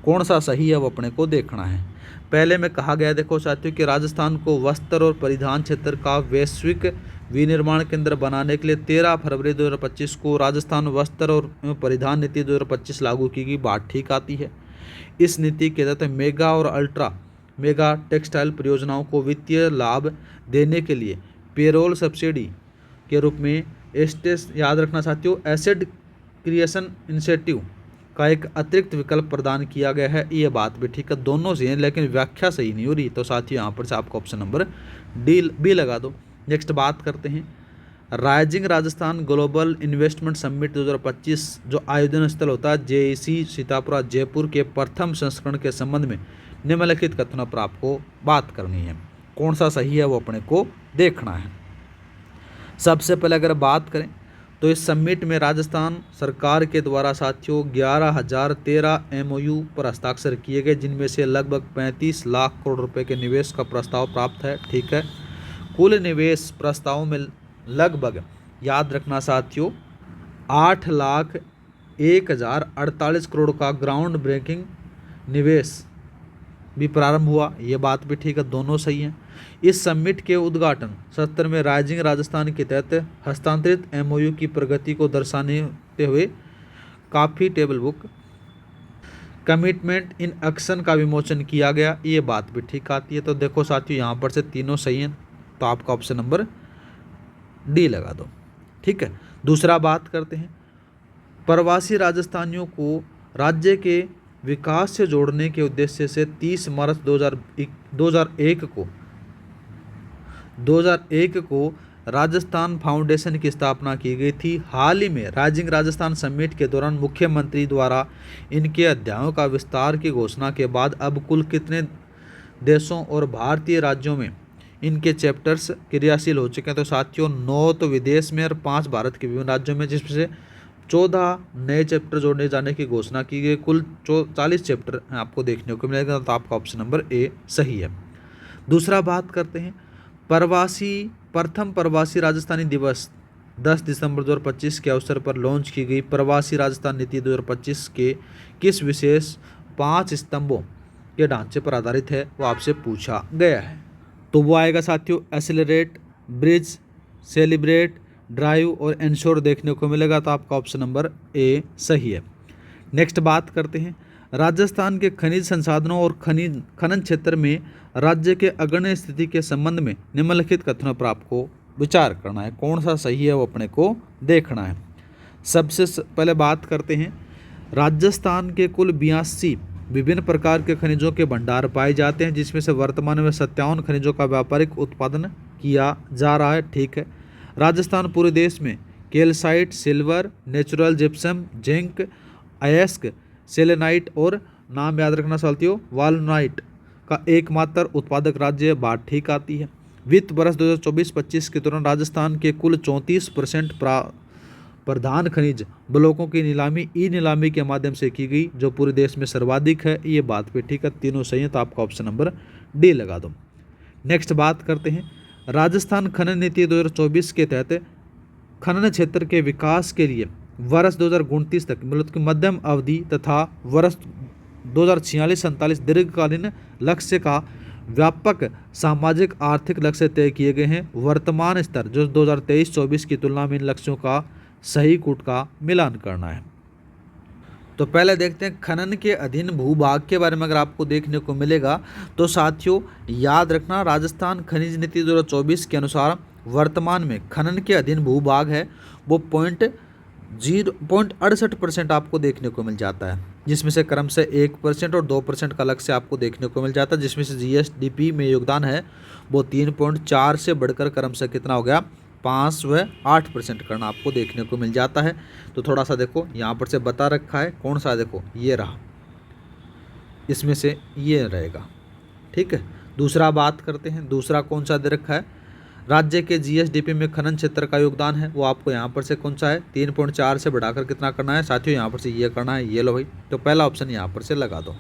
कौन सा सही है वो अपने को देखना है। पहले में कहा गया देखो साथियों कि राजस्थान को वस्त्र और परिधान क्षेत्र का वैश्विक विनिर्माण केंद्र बनाने के लिए 13 फरवरी 2025 को राजस्थान वस्त्र और परिधान नीति 2025 लागू की गई। बात ठीक आती है। इस नीति के तहत मेगा और अल्ट्रा मेगा टेक्सटाइल परियोजनाओं को वित्तीय लाभ देने के लिए पेरोल सब्सिडी के रूप में याद रखना साथियों, एसेट क्रिएशन इंसेंटिव का एक अतिरिक्त विकल्प प्रदान किया गया है। ये बात भी ठीक है, दोनों सही है, लेकिन व्याख्या सही नहीं हो रही, तो साथियों यहाँ पर से आपका ऑप्शन नंबर बी लगा दो। नेक्स्ट बात करते हैं rising Rajasthan global investment summit 2025 जो आयोजन स्थल होता है जेईसी सीतापुरा जयपुर के प्रथम संस्करण के संबंध में निम्नलिखित कथनों पर आपको बात करनी है। कौन सा सही है वो अपने को देखना है। सबसे पहले अगर बात करें तो इस समिट में राजस्थान सरकार के द्वारा साथियों 11,013 MOU पर हस्ताक्षर किए गए, जिनमें से लगभग 35 लाख करोड़ रुपए के निवेश का प्रस्ताव प्राप्त है। ठीक है, कुल निवेश प्रस्तावों में लगभग याद रखना साथियों 8,01,048 करोड़ का ग्राउंड ब्रेकिंग निवेश भी प्रारंभ हुआ। ये बात भी ठीक है, दोनों सही हैं। इस समिट के उद्घाटन सत्र में राइजिंग राजस्थान के तहत हस्तांतरित MOU की प्रगति को दर्शाते हुए काफ़ी table book commitment in action का विमोचन किया गया। ये बात भी ठीक आती है, तो देखो साथियों यहाँ पर से तीनों सही हैं, तो आपका ऑप्शन नंबर डी लगा दो। ठीक है, दूसरा बात करते हैं प्रवासी राजस्थानियों को राज्य के विकास से जोड़ने के उद्देश्य से 30 मार्च 2001 को राजस्थान फाउंडेशन की स्थापना की गई थी। हाल ही में राइजिंग राजस्थान समिट के दौरान मुख्यमंत्री द्वारा इनके अध्यायों का विस्तार की घोषणा के बाद अब कुल कितने देशों और भारतीय राज्यों में इनके चैप्टर्स क्रियाशील हो चुके हैं। तो साथियों 9 तो विदेश में और 5 भारत के विभिन्न राज्यों में, जिसमें से 14 नए चैप्टर जोड़ने जाने की घोषणा की गई। कुल 40 चैप्टर आपको देखने को मिलेगा, तो आपका ऑप्शन नंबर ए सही है। दूसरा बात करते हैं प्रथम प्रवासी राजस्थानी दिवस 10 दिसंबर 2025 के अवसर पर लॉन्च की गई प्रवासी राजस्थान नीति 2025 के किस विशेष 5 स्तंभों के ढांचे पर आधारित है, वो आपसे पूछा गया है। तो वो आएगा साथियों एक्सेलरेट, ब्रिज, सेलिब्रेट, ड्राइव और इंश्योर देखने को मिलेगा, तो आपका ऑप्शन नंबर ए सही है। नेक्स्ट बात करते हैं राजस्थान के खनिज संसाधनों और खनन क्षेत्र में राज्य के अग्रणी स्थिति के संबंध में निम्नलिखित कथनों पर आपको विचार करना है। कौन सा सही है वो अपने को देखना है। सबसे पहले बात करते हैं राजस्थान के कुल 82 विभिन्न प्रकार के खनिजों के भंडार पाए जाते हैं, जिसमें से वर्तमान में 57 खनिजों का व्यापारिक उत्पादन किया जा रहा है। ठीक है, राजस्थान पूरे देश में calcite, silver, natural gypsum, zinc, अयस्क, सेलेनाइट और नाम याद रखना साथियों वालनाइट का एकमात्र उत्पादक राज्य। बात ठीक आती है। वित्त वर्ष 2024-25 के दौरान राजस्थान के कुल 34% प्रधान खनिज ब्लॉकों की नीलामी ई नीलामी के माध्यम से की गई, जो पूरे देश में सर्वाधिक है। ये बात भी ठीक है, तीनों सही है, तो आपका ऑप्शन नंबर डी लगा दो। नेक्स्ट बात करते हैं राजस्थान खनन नीति 2024 के तहत खनन क्षेत्र के विकास के लिए वर्ष 2029 तक मतलब कि मध्यम अवधि तथा वर्ष 2046-47 दीर्घकालीन लक्ष्य का व्यापक सामाजिक आर्थिक लक्ष्य तय किए गए हैं। वर्तमान स्तर जो 2023-24 की तुलना में इन लक्ष्यों का सही कूट का मिलान करना है। तो पहले देखते हैं खनन के अधीन भूभाग के बारे में अगर आपको देखने को मिलेगा तो साथियों याद रखना राजस्थान खनिज नीति 2024 के अनुसार वर्तमान में खनन के अधीन भूभाग है वो 0.68% आपको देखने को मिल जाता है, जिसमें से क्रम से 1% और 2% का लक्ष्य आपको देखने को मिल जाता है, जिसमें से GSDP में योगदान है वो 3.4 से बढ़कर क्रम से कितना हो गया 5 व 8% करना आपको देखने को मिल जाता है। तो थोड़ा सा देखो यहाँ पर से बता रखा है कौन सा, देखो ये रहा, इसमें से ये रहेगा। ठीक है, दूसरा बात करते हैं, दूसरा कौन सा दे रखा है राज्य के जीएसडीपी में खनन क्षेत्र का योगदान है वो आपको यहाँ पर से कौन सा है, 3.4 से बढ़ाकर कितना करना है साथियों, यहाँ पर से ये करना है, ये लो भाई। तो पहला ऑप्शन यहाँ पर से लगा दो,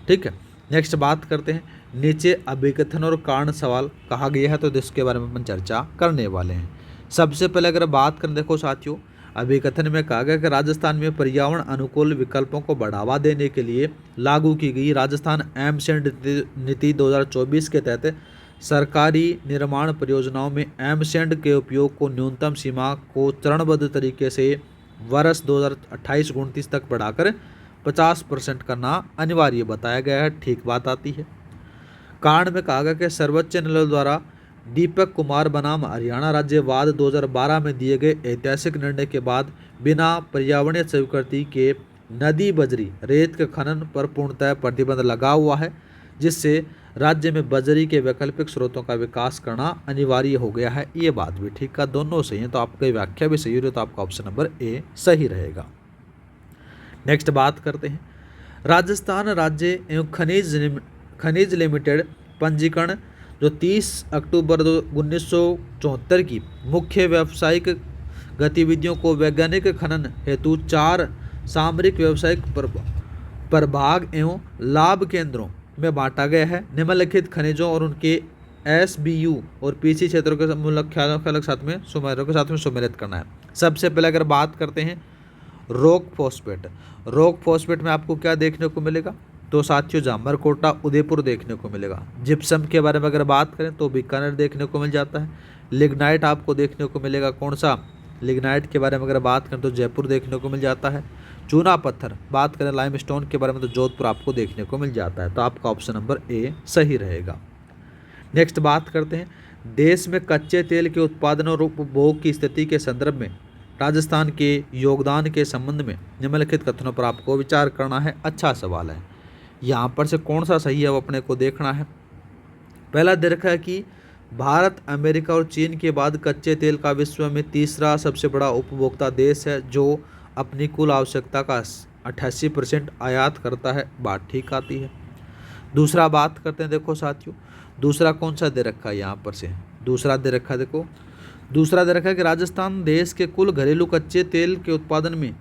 ठीक है। नेक्स्ट बात करते हैं, नीचे अभिकथन और कारण सवाल कहा गया है, तो इसके बारे में अपन चर्चा करने वाले हैं। सबसे पहले अगर बात करें, देखो साथियों, अभिकथन में कहा गया कि राजस्थान में पर्यावरण अनुकूल विकल्पों को बढ़ावा देने के लिए लागू की गई राजस्थान एमसेंड नीति 2024 के तहत सरकारी निर्माण परियोजनाओं में एमसेंड के उपयोग को न्यूनतम सीमा को चरणबद्ध तरीके से वर्ष 2028-29 तक बढ़ाकर 50% करना अनिवार्य बताया गया है। ठीक बात आती है। कारण में कहा गया कि सर्वोच्च न्यायालय द्वारा दीपक कुमार बनाम हरियाणा राज्य वाद 2012 में दिए गए ऐतिहासिक निर्णय के बाद बिना पर्यावरणीय स्वीकृति के नदी बजरी रेत के खनन पर पूर्णतः प्रतिबंध लगा हुआ है, जिससे राज्य में बजरी के वैकल्पिक स्रोतों का विकास करना अनिवार्य हो गया है। ये बात भी ठीक है, दोनों सही है, तो आपकी व्याख्या भी सही हो रही है, तो आपका ऑप्शन नंबर ए सही रहेगा। नेक्स्ट बात करते हैं, राजस्थान राज्य एवं खनिज लिमिटेड पंजीकरण जो 30 अक्टूबर 1974 की मुख्य व्यावसायिक गतिविधियों को वैज्ञानिक खनन हेतु 4 सामरिक व्यावसायिक प्रभाग एवं लाभ केंद्रों में बांटा गया है। निम्नलिखित खनिजों और उनके एसबीयू और पीसी क्षेत्रों के ख्यालों के साथ में सम्मिलित करना है। सबसे पहले अगर बात करते हैं रॉक फॉस्फेट में आपको क्या देखने को मिलेगा, तो साथियों जामर कोटा उदयपुर देखने को मिलेगा। जिप्सम के बारे में अगर बात करें तो बीकानेर देखने को मिल जाता है। लिग्नाइट आपको देखने को मिलेगा, कौन सा, लिग्नाइट के बारे में अगर बात करें तो जयपुर देखने को मिल जाता है। चूना पत्थर बात करें लाइमस्टोन के बारे में तो जोधपुर आपको देखने को मिल जाता है, तो आपका ऑप्शन नंबर ए सही रहेगा। नेक्स्ट बात करते हैं, देश में कच्चे तेल के उत्पादन और उपभोग की स्थिति के संदर्भ में राजस्थान के योगदान के संबंध में निम्नलिखित कथनों पर आपको विचार करना है। अच्छा सवाल है, यहाँ पर से कौन सा सही है वो अपने को देखना है। पहला दे रखा है कि भारत अमेरिका और चीन के बाद कच्चे तेल का विश्व में तीसरा सबसे बड़ा उपभोक्ता देश है, जो अपनी कुल आवश्यकता का 88% आयात करता है। बात ठीक आती है। दूसरा बात करते हैं, देखो साथियों दूसरा कौन सा दे रखा है, यहाँ पर से दूसरा दे रखा है, देखो दूसरा दे रखा है कि राजस्थान देश के कुल घरेलू कच्चे तेल के उत्पादन में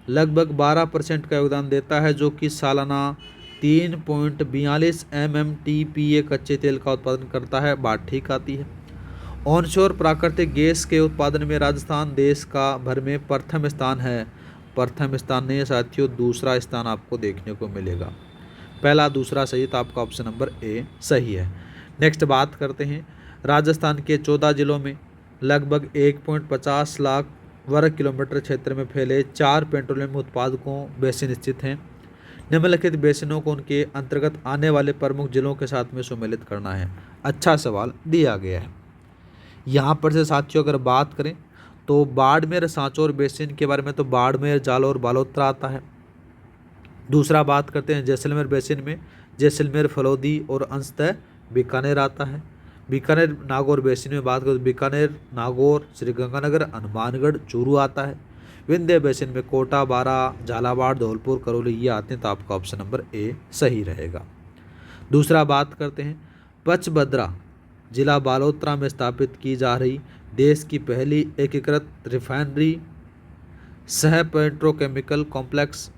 लगभग 12% का योगदान देता है, जो कि सालाना 3.42 MMTPA कच्चे तेल का उत्पादन करता है। बात ठीक आती है। ऑनशोर प्राकृतिक गैस के उत्पादन में राजस्थान देश का भर में प्रथम स्थान है। प्रथम स्थान नहीं है साथियों, दूसरा स्थान आपको देखने को मिलेगा। पहला दूसरा सही, तो आपका ऑप्शन नंबर ए सही है। नेक्स्ट बात करते हैं, राजस्थान के 14 जिलों में लगभग 1.50 लाख वर्ग किलोमीटर क्षेत्र में फैले 4 पेट्रोलियम उत्पादकों बेसिन स्थित हैं। निम्नलिखित बेसिनों को उनके अंतर्गत आने वाले प्रमुख जिलों के साथ में सम्मिलित करना है। अच्छा सवाल दिया गया है। यहाँ पर से साथियों अगर बात करें तो बाड़मेर सांचौर बेसिन के बारे में, तो बाड़मेर, जालौर, बालोतरा आता है। दूसरा बात करते हैं जैसलमेर बेसिन में जैसलमेर, फलौदी और अंशतः बीकानेर आता है। बीकानेर नागौर बेसिन में बात करें तो बीकानेर, नागौर, श्रीगंगानगर, हनुमानगढ़, चूरू आता है। विंध्य बेसिन में कोटा, बारा, झालावाड़, धौलपुर, करौली ये आते हैं, तो आपका ऑप्शन नंबर ए सही रहेगा। दूसरा बात करते हैं, पचभद्रा जिला बालोतरा में स्थापित की जा रही देश की पहली एकीकृत रिफाइनरी सह पेट्रोकेमिकल कॉम्प्लेक्स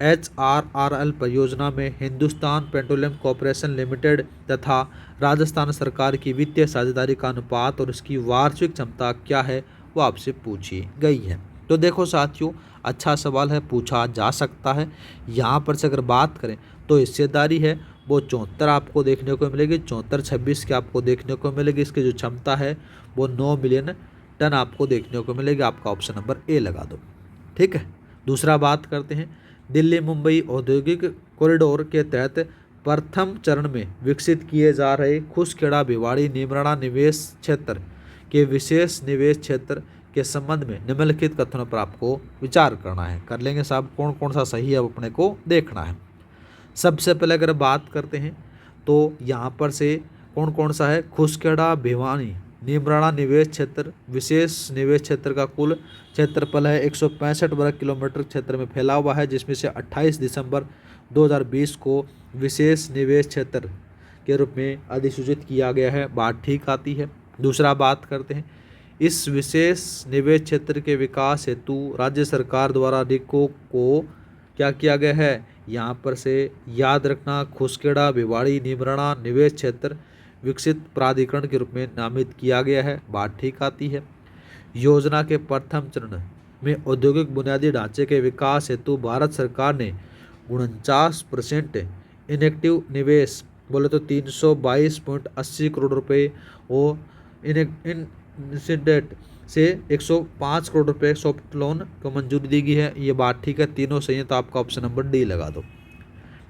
HRRL परियोजना में हिंदुस्तान पेट्रोलियम कॉरपोरेशन लिमिटेड तथा राजस्थान सरकार की वित्तीय साझेदारी का अनुपात और उसकी वार्षिक क्षमता क्या है, वो आपसे पूछी गई है। तो देखो साथियों अच्छा सवाल है, पूछा जा सकता है। यहाँ पर से अगर बात करें तो हिस्सेदारी है वो 74 आपको देखने को मिलेगी, 74-26 की आपको देखने को मिलेगी। इसकी जो क्षमता है वो 9 मिलियन टन आपको देखने को मिलेगी। आपका ऑप्शन नंबर ए लगा दो, ठीक है। दूसरा बात करते हैं, दिल्ली मुंबई औद्योगिक कॉरिडोर के तहत प्रथम चरण में विकसित किए जा रहे खुसखेड़ा भिवाड़ी नीमराणा निवेश क्षेत्र के विशेष निवेश क्षेत्र के संबंध में निम्नलिखित कथनों पर आपको विचार करना है। कर लेंगे साहब, कौन कौन सा सही है वो अपने को देखना है। सबसे पहले अगर बात करते हैं तो यहाँ पर से कौन कौन सा है, खुसखेड़ा भिवानी नीमराणा निवेश क्षेत्र विशेष निवेश क्षेत्र का कुल क्षेत्रफल है 165 वर्ग किलोमीटर क्षेत्र में फैला हुआ है, जिसमें से 28 दिसंबर 2020 को विशेष निवेश क्षेत्र के रूप में अधिसूचित किया गया है। बात ठीक आती है। दूसरा बात करते हैं, इस विशेष निवेश क्षेत्र के विकास हेतु राज्य सरकार द्वारा रिको को क्या किया गया है, यहाँ पर से याद रखना, खुसखेड़ा भिवाड़ी निमराना निवेश क्षेत्र विकसित प्राधिकरण के रूप में नामित किया गया है। बात ठीक आती है। योजना के प्रथम चरण में औद्योगिक बुनियादी ढांचे के विकास हेतु भारत सरकार ने 49% इनेक्टिव निवेश बोले तो 322.80 करोड़ रुपए और इंसिडेंट से 105 करोड़ रुपए सॉफ्ट लोन को मंजूरी दी गई है। ये बात ठीक है, तीनों सही है, तो आपका ऑप्शन नंबर डी लगा दो।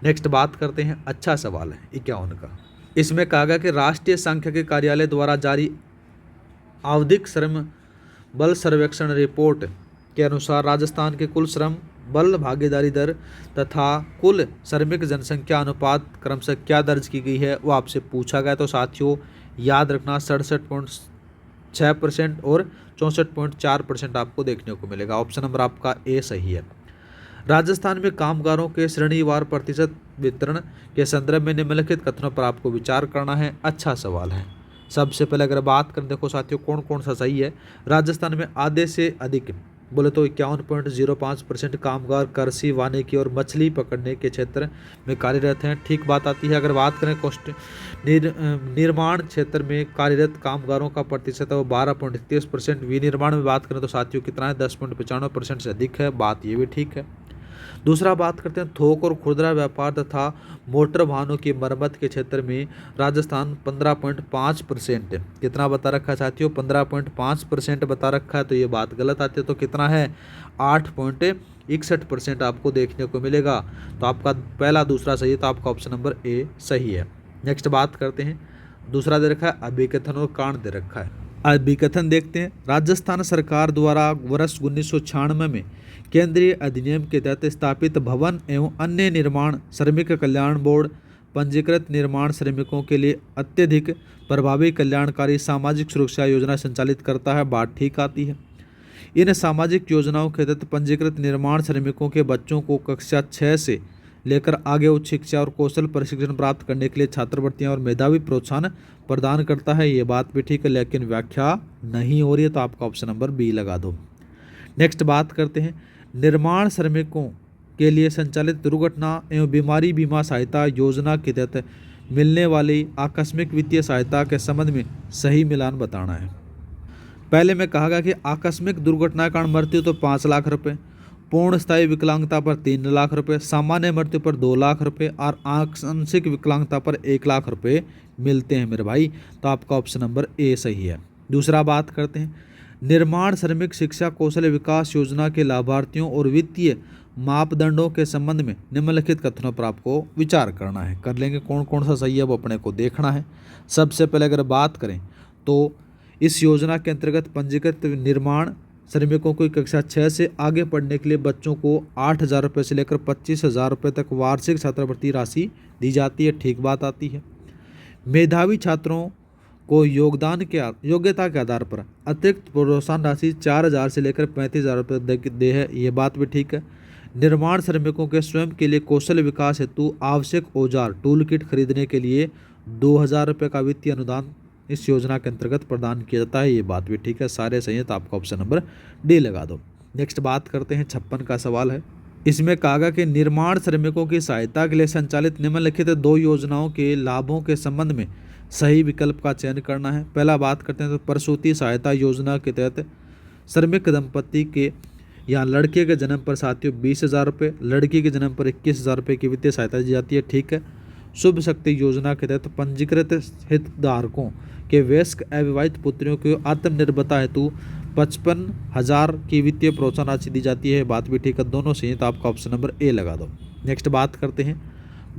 नेक्स्ट बात करते हैं, अच्छा सवाल है 51 का। इसमें कहा गया कि राष्ट्रीय सांख्यिकी कार्यालय द्वारा जारी आवधिक श्रम बल सर्वेक्षण रिपोर्ट के अनुसार राजस्थान के कुल श्रम बल भागीदारी दर तथा कुल श्रमिक जनसंख्या अनुपात क्रमशः क्या दर्ज की गई है, वो आपसे पूछा गया। तो साथियों याद रखना 67.6% और 64.4% आपको देखने को मिलेगा। ऑप्शन नंबर आपका ए सही है। राजस्थान में कामगारों के श्रेणीवार प्रतिशत वितरण के संदर्भ में निम्नलिखित कथनों पर आपको विचार करना है। अच्छा सवाल है। सबसे पहले अगर बात करें, देखो साथियों कौन कौन सा सही है। राजस्थान में आधे से अधिक बोले तो 51.05% कामगार कृषि वानिकी और मछली पकड़ने के क्षेत्र में कार्यरत हैं। ठीक बात आती है। अगर बात करें निर्माण क्षेत्र में कार्यरत कामगारों का प्रतिशत है वो 12.31%। विनिर्माण में बात करें तो साथियों कितना है, 10.95% से अधिक है। बात ये भी ठीक है। दूसरा बात करते हैं, थोक और खुदरा व्यापार तथा मोटर वाहनों की मरम्मत के क्षेत्र में राजस्थान 15.5% कितना बता रखा है साथियों, 15.5% बता रखा है। तो ये बात गलत आती है। तो कितना है, 8.61% आपको देखने को मिलेगा। तो आपका पहला दूसरा सही है, तो आपका ऑप्शन नंबर ए सही है। नेक्स्ट बात करते हैं, दूसरा दे रखा है अभिकथन और कारण दे रखा है। अभिकथन देखते हैं, राजस्थान सरकार द्वारा वर्ष 1996 में केंद्रीय अधिनियम के तहत स्थापित भवन एवं अन्य निर्माण श्रमिक कल्याण बोर्ड पंजीकृत निर्माण श्रमिकों के लिए अत्यधिक प्रभावी कल्याणकारी सामाजिक सुरक्षा योजना संचालित करता है। बात ठीक आती है। इन सामाजिक योजनाओं के तहत पंजीकृत निर्माण श्रमिकों के बच्चों को कक्षा 6 से लेकर आगे उच्च शिक्षा और कौशल प्रशिक्षण प्राप्त करने के लिए छात्रवृत्तियां और मेधावी प्रोत्साहन प्रदान करता है। ये बात भी ठीक है, लेकिन व्याख्या नहीं हो रही है। तो आपका ऑप्शन नंबर बी लगा दो। नेक्स्ट बात करते हैं, निर्माण श्रमिकों के लिए संचालित दुर्घटना एवं बीमारी बीमा सहायता योजना के तहत मिलने वाली आकस्मिक वित्तीय सहायता के संबंध में सही मिलान बताना है। पहले में कहा गया कि आकस्मिक दुर्घटना के कारण मृत्यु तो 5 लाख रुपए, पूर्ण स्थायी विकलांगता पर 3 लाख रुपए, सामान्य मृत्यु पर 2 लाख रुपए और आंशिक विकलांगता पर 1 लाख रुपए मिलते हैं मेरे भाई। तो आपका ऑप्शन नंबर ए सही है। दूसरा बात करते हैं, निर्माण श्रमिक शिक्षा कौशल विकास योजना के लाभार्थियों और वित्तीय मापदंडों के संबंध में निम्नलिखित कथनों पर आपको विचार करना है। कर लेंगे, कौन कौन सा सही है वो अपने को देखना है। सबसे पहले अगर बात करें तो इस योजना के अंतर्गत पंजीकृत निर्माण श्रमिकों को कक्षा 6 से आगे पढ़ने के लिए बच्चों को 8,000 रुपये से लेकर 25,000 रुपये तक वार्षिक छात्रवृत्ति राशि दी जाती है। ठीक बात आती है। मेधावी छात्रों को योग्यता के आधार पर अतिरिक्त प्रोत्साहन राशि 4,000 से लेकर 35,000 रुपये दे है। ये बात भी ठीक है। निर्माण श्रमिकों के स्वयं के लिए कौशल विकास हेतु आवश्यक औजार टूल किट खरीदने के लिए 2,000 रुपये का वित्तीय अनुदान इस योजना के अंतर्गत प्रदान किया जाता है। ये बात भी ठीक है, सारे सही है। तो आपका ऑप्शन नंबर डी लगा दो। नेक्स्ट बात करते हैं, 56 का सवाल है। इसमें कहा गया कि निर्माण श्रमिकों की सहायता के लिए संचालित निम्नलिखित 2 योजनाओं के लाभों के संबंध में सही विकल्प का चयन करना है। पहला बात करते हैं तो प्रसूति सहायता योजना के तहत श्रमिक दंपति के यहाँ लड़के के जन्म पर साथियों 20,000 रुपये, लड़की के जन्म पर 21,000 रुपये की वित्तीय सहायता दी जाती है। ठीक है। शुभ शक्ति योजना के तहत पंजीकृत हितधारकों के वयस्क अविवाहित पुत्रियों को आत्मनिर्भरता हेतु 55,000 की वित्तीय प्रोत्साहन राशि दी जाती है। बात भी ठीक है, दोनों सही है। तो आपका ऑप्शन नंबर ए लगा दो। नेक्स्ट बात करते हैं,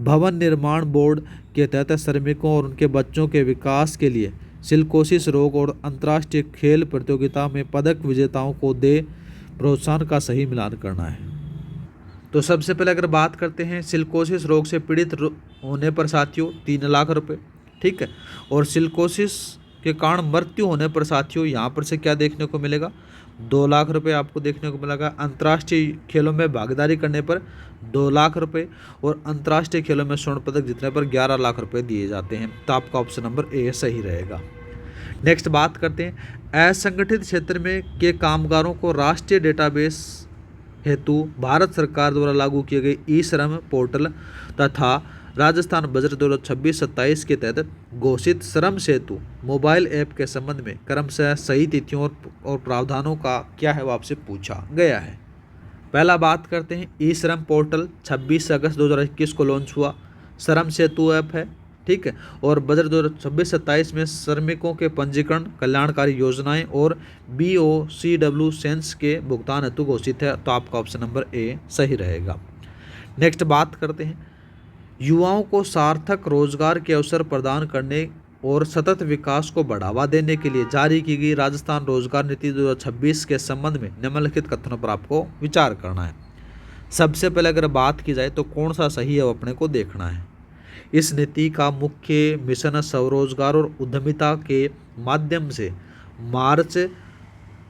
भवन निर्माण बोर्ड के तहत श्रमिकों और उनके बच्चों के विकास के लिए सिलिकोसिस रोग और अंतर्राष्ट्रीय खेल प्रतियोगिता में पदक विजेताओं को दे प्रोत्साहन का सही मिलान करना है। तो सबसे पहले अगर बात करते हैं सिलिकोसिस रोग से पीड़ित होने पर साथियों 3 लाख रुपए। ठीक है। और सिलिकोसिस के कारण मृत्यु होने पर साथियों यहाँ पर से क्या देखने को मिलेगा, 2 लाख रुपए आपको देखने को मिलेगा। अंतर्राष्ट्रीय खेलों में भागीदारी करने पर 2 लाख रुपए और अंतर्राष्ट्रीय खेलों में स्वर्ण पदक जीतने पर 11 लाख रुपए दिए जाते हैं। तो आपका ऑप्शन नंबर ए सही रहेगा। नेक्स्ट बात करते हैं असंगठित क्षेत्र में के कामगारों को राष्ट्रीय डेटाबेस हेतु भारत सरकार द्वारा लागू किए गए ई श्रम पोर्टल तथा राजस्थान बजट 2026-27 के तहत घोषित श्रम सेतु मोबाइल ऐप के संबंध में क्रमशः सही तिथियों और प्रावधानों का क्या है वो आपसे पूछा गया है। पहला बात करते हैं ई श्रम पोर्टल 26 अगस्त 2021 को लॉन्च हुआ, श्रम सेतु ऐप है, ठीक है, और बजट 2026-27 में श्रमिकों के पंजीकरण, कल्याणकारी योजनाएं और BOCW सेंस के भुगतान हेतु घोषित है, तो आपका ऑप्शन नंबर ए सही रहेगा। नेक्स्ट बात करते हैं युवाओं को सार्थक रोजगार के अवसर प्रदान करने और सतत विकास को बढ़ावा देने के लिए जारी की गई राजस्थान रोजगार नीति 2026 के संबंध में निम्नलिखित कथनों पर आपको विचार करना है। सबसे पहले अगर बात की जाए तो कौन सा सही है वो अपने को देखना है। इस नीति का मुख्य मिशन स्वरोजगार और उद्यमिता के माध्यम से मार्च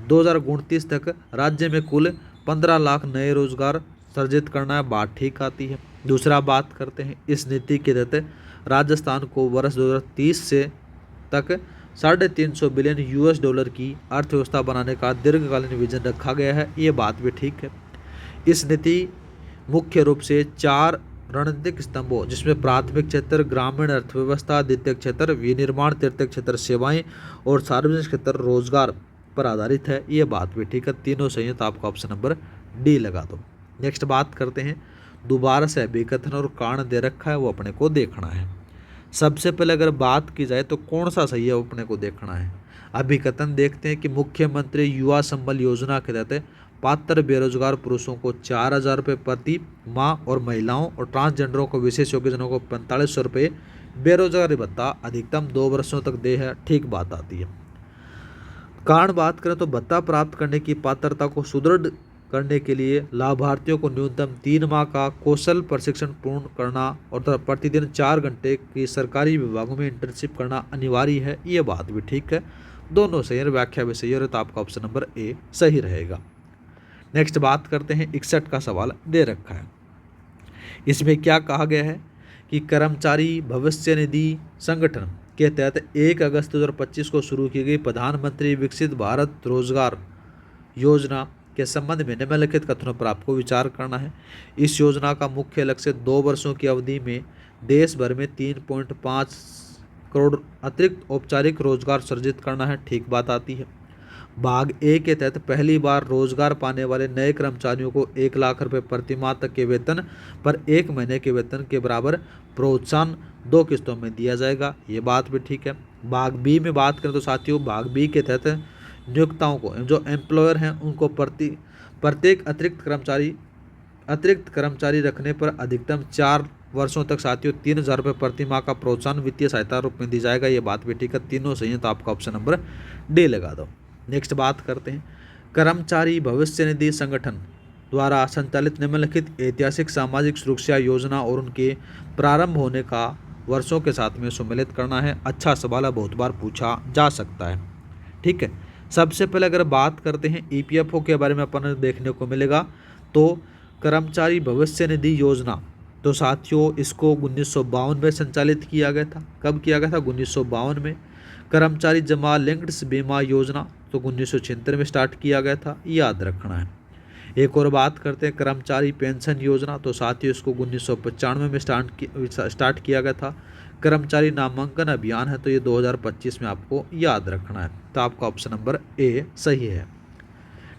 2029 तक राज्य में कुल 15 लाख नए रोजगार सृजित करना है, बात ठीक आती है। दूसरा बात करते हैं इस नीति के तहत राजस्थान को वर्ष 2030 से तक $350 बिलियन डॉलर की अर्थव्यवस्था बनाने का दीर्घकालीन विजन रखा गया है, ये बात भी ठीक है। इस नीति मुख्य रूप से 4 रणनीतिक स्तंभों जिसमें प्राथमिक क्षेत्र ग्रामीण अर्थव्यवस्था, द्वितीय क्षेत्र विनिर्माण, तृतीय क्षेत्र सेवाएं और सार्वजनिक क्षेत्र रोजगार पर आधारित है, ये बात भी ठीक है। तीनों सही है, तो आपका ऑप्शन नंबर डी लगा दो। नेक्स्ट बात करते हैं दोबारा से अभिकथन और कारण दे रखा है वो अपने को देखना है। सबसे पहले अगर बात की जाए तो कौन सा सही है वो अपने को देखना है। अभिकथन देखते हैं कि मुख्यमंत्री युवा संबल योजना के तहत पात्र बेरोजगार पुरुषों को 4,000 रुपये प्रति माह और महिलाओं और ट्रांसजेंडरों को विशेष योग्यजनों को 4500 रुपये बेरोजगारी भत्ता अधिकतम 2 वर्षों तक दे है, ठीक बात आती है। कारण बात करें तो भत्ता प्राप्त करने की पात्रता को सुदृढ़ करने के लिए लाभार्थियों को न्यूनतम 3 माह का कौशल प्रशिक्षण पूर्ण करना और प्रतिदिन 4 घंटे की सरकारी विभागों में इंटर्नशिप करना अनिवार्य है, ये बात भी ठीक है। दोनों सही है, व्याख्या भी सही है, तो आपका ऑप्शन नंबर ए सही रहेगा। नेक्स्ट बात करते हैं 61 का सवाल दे रखा है। इसमें क्या कहा गया है कि कर्मचारी भविष्य निधि संगठन के तहत 1 अगस्त 2025 को शुरू की गई प्रधानमंत्री विकसित भारत रोजगार योजना के संबंध में निम्नलिखित कथनों पर आपको विचार करना है। इस योजना का मुख्य लक्ष्य 2 वर्षों की अवधि में देश भर में 3.5 करोड़ अतिरिक्त औपचारिक रोजगार सृजित करना है, ठीक बात आती है। भाग ए के तहत पहली बार रोजगार पाने वाले नए कर्मचारियों को 1 लाख रुपये प्रति माह तक के वेतन पर 1 महीने के वेतन के बराबर प्रोत्साहन 2 किस्तों में दिया जाएगा, ये बात भी ठीक है। भाग बी में बात करें तो साथियों भाग बी के तहत नियोक्ताओं को जो एम्प्लॉयर हैं उनको प्रत्येक अतिरिक्त कर्मचारी रखने पर अधिकतम 4 वर्षों तक साथियों 3,000 रुपये प्रति माह का प्रोत्साहन वित्तीय सहायता रूप में दी जाएगा, ये बात भी ठीक है। तीनों सही है, तो आपका ऑप्शन नंबर डी लगा दो। नेक्स्ट बात करते हैं कर्मचारी भविष्य निधि संगठन द्वारा संचालित निम्नलिखित ऐतिहासिक सामाजिक सुरक्षा योजना और उनके प्रारंभ होने का वर्षों के साथ में सम्मिलित करना है। अच्छा सवाल है, बहुत बार पूछा जा सकता है, ठीक है। सबसे पहले अगर बात करते हैं EPFO के बारे में अपन देखने को मिलेगा तो कर्मचारी भविष्य निधि योजना, तो साथियों इसको 1952 में संचालित किया गया था। कब किया गया था? 1952 में। कर्मचारी जमा लिंक्ड बीमा योजना तो 1976 में स्टार्ट किया गया था, याद रखना है। एक और बात करते हैं कर्मचारी पेंशन योजना, तो साथियों इसको 1995 में स्टार्ट किया गया था। कर्मचारी नामांकन अभियान है तो ये 2025 में आपको याद रखना है, तो आपका ऑप्शन नंबर ए सही है।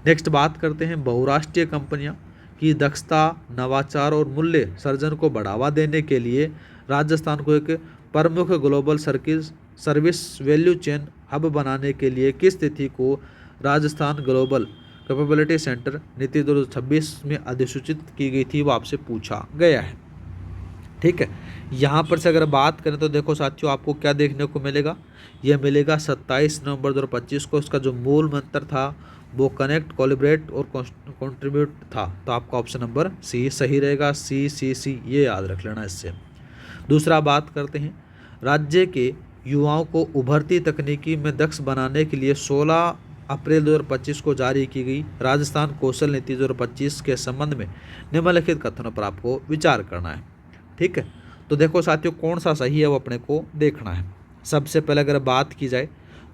नेक्स्ट बात करते हैं बहुराष्ट्रीय कंपनियां की दक्षता, नवाचार और मूल्य सर्जन को बढ़ावा देने के लिए राजस्थान को एक प्रमुख global service value chain hub बनाने के लिए किस तिथि को राजस्थान ग्लोबल कैपेबिलिटी सेंटर नीति 2026 में अधिसूचित की गई थी, वो आपसे पूछा गया है, ठीक है। यहाँ पर से अगर बात करें तो देखो साथियों आपको क्या देखने को मिलेगा, यह मिलेगा 27 नवंबर 2025 को। इसका जो मूल मंत्र था वो कनेक्ट, कोलिब्रेट और कंट्रीब्यूट था, तो आपका ऑप्शन नंबर सी सही रहेगा। CCC ये याद रख लेना इससे। दूसरा बात करते हैं राज्य के युवाओं को उभरती तकनीकी में दक्ष बनाने के लिए 16 अप्रैल 2025 को जारी की गई राजस्थान कौशल नीति 2025 के संबंध में निम्नलिखित कथनों पर आपको विचार करना है, ठीक है। तो देखो साथियों कौन सा सही है वो अपने को देखना है। सबसे पहले अगर बात की जाए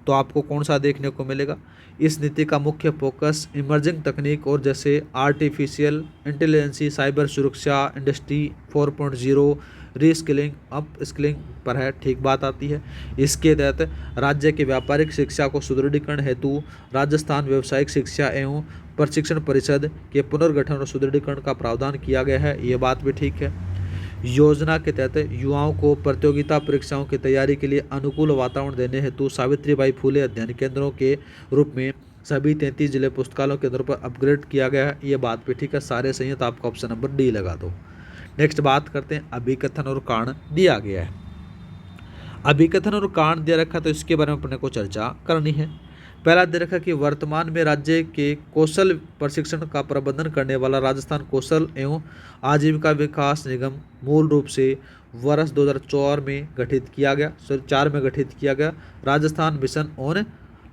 तो आपको कौन सा देखने को मिलेगा? इस नीति का मुख्य फोकस इमर्जिंग तकनीक और जैसे आर्टिफिशियल इंटेलिजेंसी, साइबर सुरक्षा, इंडस्ट्री 4.0, रीस्किलिंग, अप स्किलिंग पर है। ठीक बात आती है। इसके तहत राज्य की व्यापारिक शिक्षा को सुदृढ़ीकरण हेतु राजस्थान व्यावसायिक शिक्षा एवं प्रशिक्षण परिषद के पुनर्गठन और सुदृढ़ीकरण का प्रावधान किया गया है। ये बात भी ठीक है। योजना के तहत युवाओं को प्रतियोगिता परीक्षाओं की तैयारी के लिए अनुकूल वातावरण देने हेतु सावित्रीबाई फुले अध्ययन केंद्रों के रूप में सभी 33 जिले पुस्तकालयों केंद्रों पर अपग्रेड किया गया है। ये बात भी ठीक है। सारे सही है तो आपका ऑप्शन नंबर डी लगा दो। नेक्स्ट बात करते हैं, अभिकथन और कारण दिया गया है। अभिकथन और कारण दिया रखा तो इसके बारे में अपने को चर्चा करनी है। पहला दे रखा कि वर्तमान में राज्य के कौशल प्रशिक्षण का प्रबंधन करने वाला राजस्थान कौशल एवं आजीविका विकास निगम मूल रूप से वर्ष 2004 में गठित किया गया, 4 में गठित किया गया। राजस्थान मिशन ऑन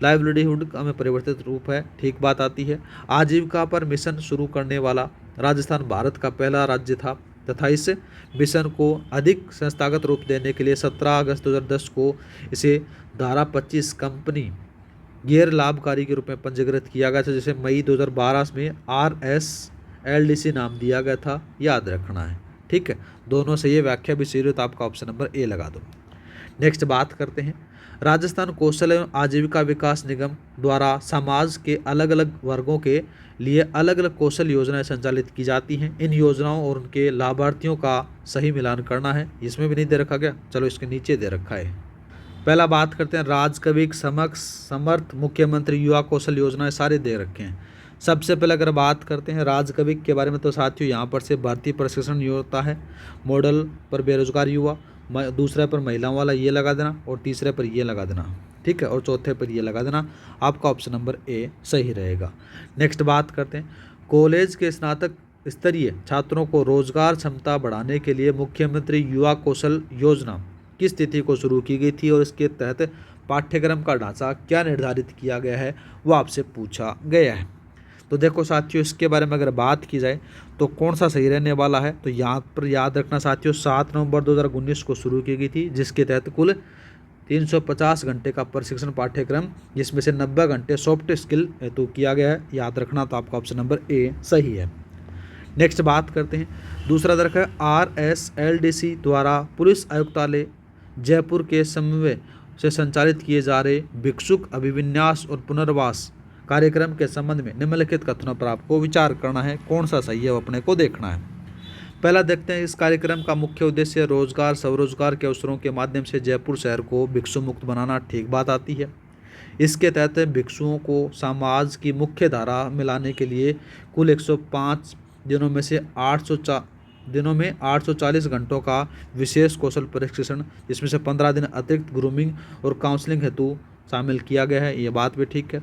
लाइवलीहुड का में परिवर्तित रूप है। ठीक बात आती है। आजीविका पर मिशन शुरू करने वाला राजस्थान भारत का पहला राज्य था तथा इस मिशन को अधिक संस्थागत रूप देने के लिए 17 अगस्त 2010 को इसे धारा 25 कंपनी गैर लाभकारी के रूप में पंजीकृत किया गया था, जिसे मई 2012 में RSLDC नाम दिया गया था। याद रखना है। ठीक है, दोनों से ये व्याख्या भी सही हो तो आपका ऑप्शन नंबर ए लगा दो। नेक्स्ट बात करते हैं, राजस्थान कौशल एवं आजीविका विकास निगम द्वारा समाज के अलग अलग वर्गों के लिए अलग अलग कौशल योजनाएं संचालित की जाती हैं। इन योजनाओं और उनके लाभार्थियों का सही मिलान करना है। इसमें भी नहीं दे रखा गया, चलो इसके नीचे दे रखा है। पहला बात करते हैं, राजकवि समक्ष समर्थ मुख्यमंत्री युवा कौशल योजनाएं सारे दे रखे हैं। सबसे पहले अगर बात करते हैं राजकवि के बारे में तो साथियों यहाँ पर से भर्ती प्रशिक्षण होता है, मॉडल पर बेरोजगार युवा, दूसरे पर महिलाओं वाला ये लगा देना और तीसरे पर ये लगा देना। ठीक है, और चौथे पर ये लगा देना। आपका ऑप्शन नंबर ए सही रहेगा। नेक्स्ट बात करते हैं, कॉलेज के स्नातक स्तरीय छात्रों को रोजगार क्षमता बढ़ाने के लिए मुख्यमंत्री युवा कौशल योजना किस तिथि को शुरू की गई थी और इसके तहत पाठ्यक्रम का ढांचा क्या निर्धारित किया गया है, वो आपसे पूछा गया है। तो देखो साथियों, इसके बारे में अगर बात की जाए तो कौन सा सही रहने वाला है, तो यहाँ पर याद रखना साथियों 7 नवंबर 2019 को शुरू की गई थी, जिसके तहत कुल 350 घंटे का प्रशिक्षण पाठ्यक्रम, जिसमें से 90 घंटे सॉफ्ट स्किल हेतु किया गया है। याद रखना, तो आपका ऑप्शन नंबर ए सही है। नेक्स्ट बात करते हैं, दूसरा दरख है RSLDC द्वारा पुलिस आयुक्तालय जयपुर के समन्वय से संचालित किए जा रहे भिक्षुक अभिविन्यास और पुनर्वास कार्यक्रम के संबंध में निम्नलिखित कथनों पर आपको विचार करना है। कौन सा सही है वो अपने को देखना है। पहला देखते हैं, इस कार्यक्रम का मुख्य उद्देश्य रोजगार स्वरोजगार के अवसरों के माध्यम से जयपुर शहर को भिक्षु मुक्त बनाना। ठीक बात आती है। इसके तहत भिक्षुओं को समाज की मुख्य धारा में लाने के लिए कुल 105 दिनों में से 840 घंटों का विशेष कौशल प्रशिक्षण, जिसमें से 15 दिन अतिरिक्त ग्रूमिंग और काउंसलिंग हेतु शामिल किया गया है। ये बात भी ठीक है।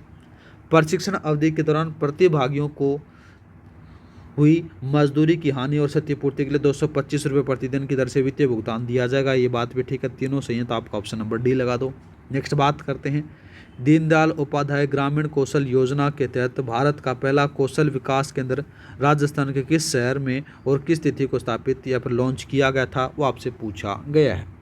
प्रशिक्षण अवधि के दौरान प्रतिभागियों को हुई मजदूरी की हानि और क्षतिपूर्ति के लिए 225 रुपये प्रतिदिन की दर से वित्तीय भुगतान दिया जाएगा। ये बात भी ठीक है। तीनों सही है तो आपका ऑप्शन नंबर डी लगा दो। नेक्स्ट बात करते हैं, दीनदयाल उपाध्याय ग्रामीण कौशल योजना के तहत भारत का पहला कौशल विकास केंद्र राजस्थान के किस शहर में और किस तिथि को स्थापित या फिर लॉन्च किया गया था, वो आपसे पूछा गया है।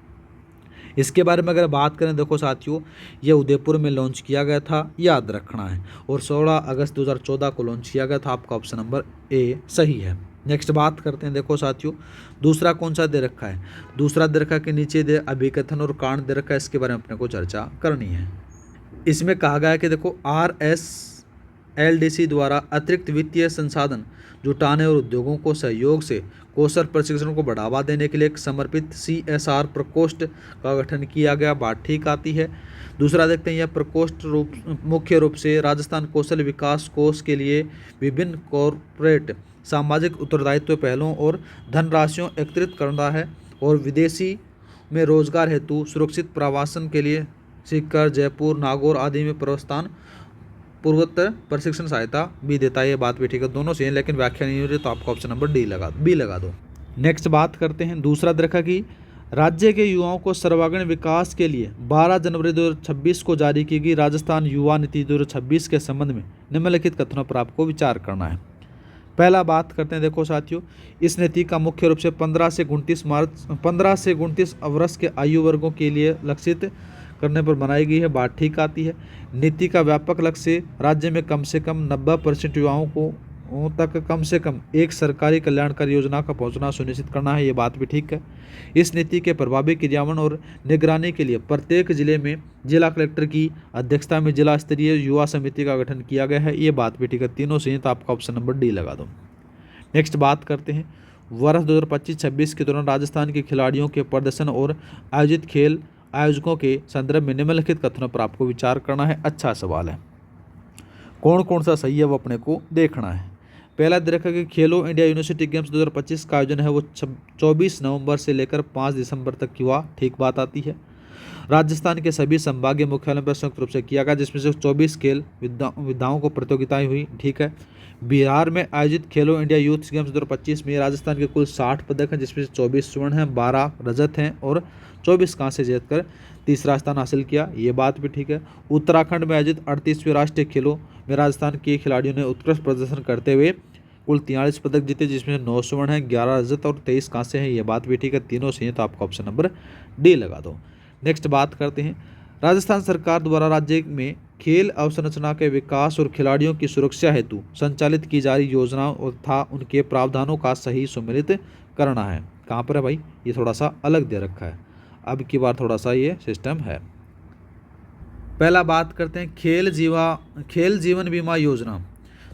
इसके बारे में अगर बात करें, देखो साथियों, ये उदयपुर में लॉन्च किया गया था। याद रखना है। और 16 अगस्त 2014 को लॉन्च किया गया था। आपका ऑप्शन नंबर ए सही है। नेक्स्ट बात करते हैं, देखो साथियों, दूसरा कौन सा दे रखा है। दूसरा दे रखा के नीचे दे अभिकथन और कारण दे रखा है। इसके बारे में अपने को चर्चा करनी है। इसमें कहा गया है कि देखो RSLDC द्वारा अतिरिक्त वित्तीय संसाधन जुटाने और उद्योगों को सहयोग से कौशल प्रशिक्षण को बढ़ावा देने के लिए एक समर्पित CSR प्रकोष्ठ का गठन किया गया। बात ठीक आती है। दूसरा देखते हैं, यह प्रकोष्ठ मुख्य रूप से राजस्थान कौशल विकास कोष के लिए विभिन्न कॉरपोरेट सामाजिक उत्तरदायित्व पहलों और धनराशियों एकत्रित करना है और विदेशी में रोजगार हेतु सुरक्षित प्रवासन के लिए सीकर, जयपुर, नागौर आदि में प्रस्थान पूर्वोत्तर प्रशिक्षण सहायता भी देता है। ये बात भी ठीक है। दोनों से हैं, लेकिन व्याख्या नहीं हो रही, तो आपका ऑप्शन नंबर बी लगा दो। नेक्स्ट बात करते हैं, दूसरा देखा कि राज्य के युवाओं को सर्वांगीण विकास के लिए 12 जनवरी 2026 को जारी की गई राजस्थान युवा नीति 2026 के संबंध में निम्नलिखित कथनों पर आपको विचार करना है। पहला बात करते हैं, देखो साथियों, इस नीति का मुख्य रूप से 15 से 29 वर्ष के आयु वर्गों के लिए लक्षित करने पर बनाई गई है, बात ठीक आती है। नीति का व्यापक लक्ष्य राज्य में कम से कम 90% युवाओं को तक कम से कम एक सरकारी कल्याणकारी योजना का पहुंचना सुनिश्चित करना है, ये बात भी ठीक है। इस नीति के प्रभावी क्रियान्वयन और निगरानी के लिए प्रत्येक जिले में जिला कलेक्टर की अध्यक्षता में जिला स्तरीय युवा समिति का गठन किया गया है, ये बात भी ठीक है। तीनों से तो आपका ऑप्शन नंबर डी लगा दो। नेक्स्ट बात करते हैं, वर्ष 2025-26 के दौरान राजस्थान के खिलाड़ियों के प्रदर्शन और आयोजित खेल आयोजकों के संदर्भ में निम्नलिखित कथनों पर आपको विचार करना है। अच्छा सवाल है, कौन कौन सा सही है वो अपने को देखना है। पहला दे रखा कि खेलो इंडिया यूनिवर्सिटी गेम्स 2025 का आयोजन है वो 24 नवंबर से लेकर 5 दिसंबर तक की हुआ, ठीक बात आती है। राजस्थान के सभी संभागीय मुख्यालयों पर संयुक्त रूप से किया गया, जिसमें से 24 खेल विधाओं को प्रतियोगिताएं हुई, ठीक है। बिहार में आयोजित खेलो इंडिया यूथ गेम्स 2025 में राजस्थान के कुल 60 पदक हैं, जिसमें से 24 स्वर्ण हैं, 12 रजत हैं और 24 कांस्य जीतकर तीसरा स्थान हासिल किया, ये बात भी ठीक है। उत्तराखंड में आयोजित 38वें राष्ट्रीय खेलों में राजस्थान के खिलाड़ियों ने उत्कृष्ट प्रदर्शन करते हुए कुल 43 पदक जीते, जिसमें 9 स्वर्ण हैं, 11 रजत और 23 कांस्य हैं, ये बात भी ठीक है। तीनों सही है तो आपका ऑप्शन नंबर डी लगा दो। नेक्स्ट बात करते हैं, राजस्थान सरकार द्वारा राज्य में खेल अवसंरचना के विकास और खिलाड़ियों की सुरक्षा हेतु संचालित की जा रही योजनाओं तथा उनके प्रावधानों का सही सम्मिलित करना है। कहाँ पर है भाई, ये थोड़ा सा अलग दे रखा है, अब की बार थोड़ा सा ये सिस्टम है। पहला बात करते हैं खेल जीवन बीमा योजना,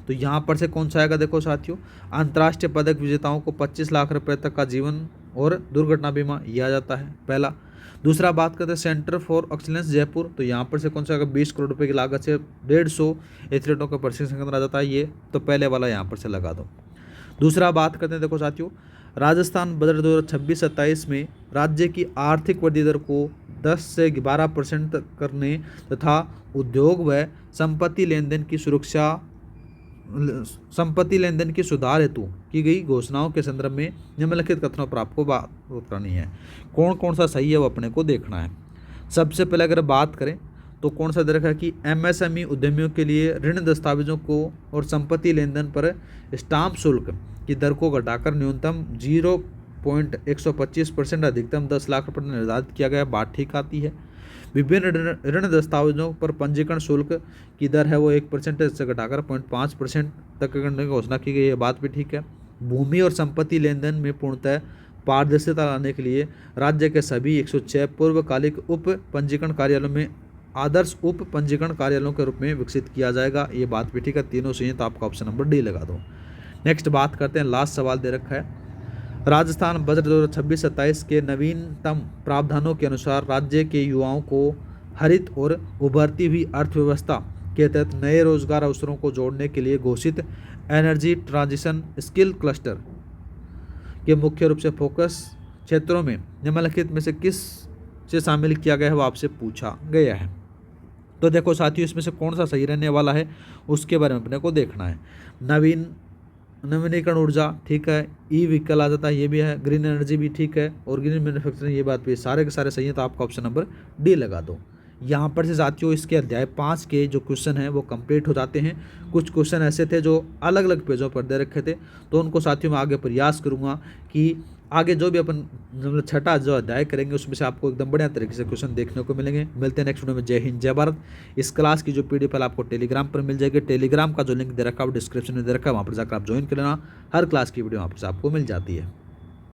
तो यहाँ पर से कौन सा आएगा, देखो साथियों, अंतर्राष्ट्रीय पदक विजेताओं को 25 लाख रुपए तक का जीवन और दुर्घटना बीमा ये आ जाता है पहला। दूसरा बात करते हैं सेंटर फॉर एक्सीलेंस जयपुर, तो यहाँ पर से कौन सा आएगा, 20 करोड़ रुपए की लागत से 150 एथलीटों का प्रशिक्षण केंद्र आ जाता है, ये तो पहले वाला यहाँ पर से लगा दो। दूसरा बात करते हैं, देखो साथियों, राजस्थान बजट 2026-27 में राज्य की आर्थिक वृद्धि दर को 10 से 12% तक करने तथा उद्योग व संपत्ति लेनदेन की सुधार हेतु की गई घोषणाओं के संदर्भ में निम्नलिखित कथनों पर आपको बात करनी है। कौन कौन सा सही है वो अपने को देखना है। सबसे पहले अगर बात करें तो कौन सा दे रखा है कि एमएसएमई उद्यमियों के लिए ऋण दस्तावेजों को और संपत्ति लेनदेन पर स्टाम्प शुल्क की दर को घटाकर न्यूनतम 0.125% अधिकतम 10 लाख रुपये निर्धारित किया गया, बात ठीक आती है। विभिन्न ऋण दस्तावेजों पर पंजीकरण शुल्क की दर है वो 1% से घटाकर 0.5% तक करने की घोषणा की गई है, बात भी ठीक है। भूमि और संपत्ति लेनदेन में पूर्णतः पारदर्शिता लाने के लिए राज्य के सभी 106 पूर्वकालिक उप पंजीकरण कार्यालयों में आदर्श उप पंजीकरण कार्यालयों के रूप में विकसित किया जाएगा, ये बात भी ठीक है। तीनों सही है तो आपका ऑप्शन नंबर डी लगा दो। नेक्स्ट बात करते हैं, लास्ट सवाल दे रखा है, राजस्थान बजट 2026-27 के नवीनतम प्रावधानों के अनुसार राज्य के युवाओं को हरित और उभरती हुई अर्थव्यवस्था के तहत नए रोजगार अवसरों को जोड़ने के लिए घोषित एनर्जी ट्रांजिशन स्किल क्लस्टर के मुख्य रूप से फोकस क्षेत्रों में निम्नलिखित में से किस से शामिल किया गया है वो आपसे पूछा गया है। तो देखो साथियों, इसमें से कौन सा सही रहने वाला है उसके बारे में अपने को देखना है। नवीनीकरण ऊर्जा ठीक है, ई व्हीकल आ जाता है, ये भी है, ग्रीन एनर्जी भी ठीक है, और ग्रीन मैन्युफैक्चरिंग, ये बात भी सारे के सारे सही है तो आपका ऑप्शन नंबर डी लगा दो। यहाँ पर से साथियों इसके अध्याय 5 के जो क्वेश्चन हैं वो कंप्लीट हो जाते हैं। कुछ क्वेश्चन ऐसे थे जो अलग अलग पेजों पर दे रखे थे, तो उनको साथियों मैं आगे प्रयास करूँगा कि आगे जो भी अपन मतलब छठा जो अध्याय करेंगे उसमें से आपको एकदम बढ़िया तरीके से क्वेश्चन देखने को मिलेंगे। मिलते हैं नेक्स्ट वीडियो में। जय हिंद जय भारत। इस क्लास की जो पीडीएफ आपको टेलीग्राम पर मिल जाएगी, टेलीग्राम का जो लिंक दे रखा है वो डिस्क्रिप्शन में दे रखा है, वहाँ पर जाकर आप ज्वाइन कर लेना। हर क्लास की वीडियो वहाँ पर आपको मिल जाती है।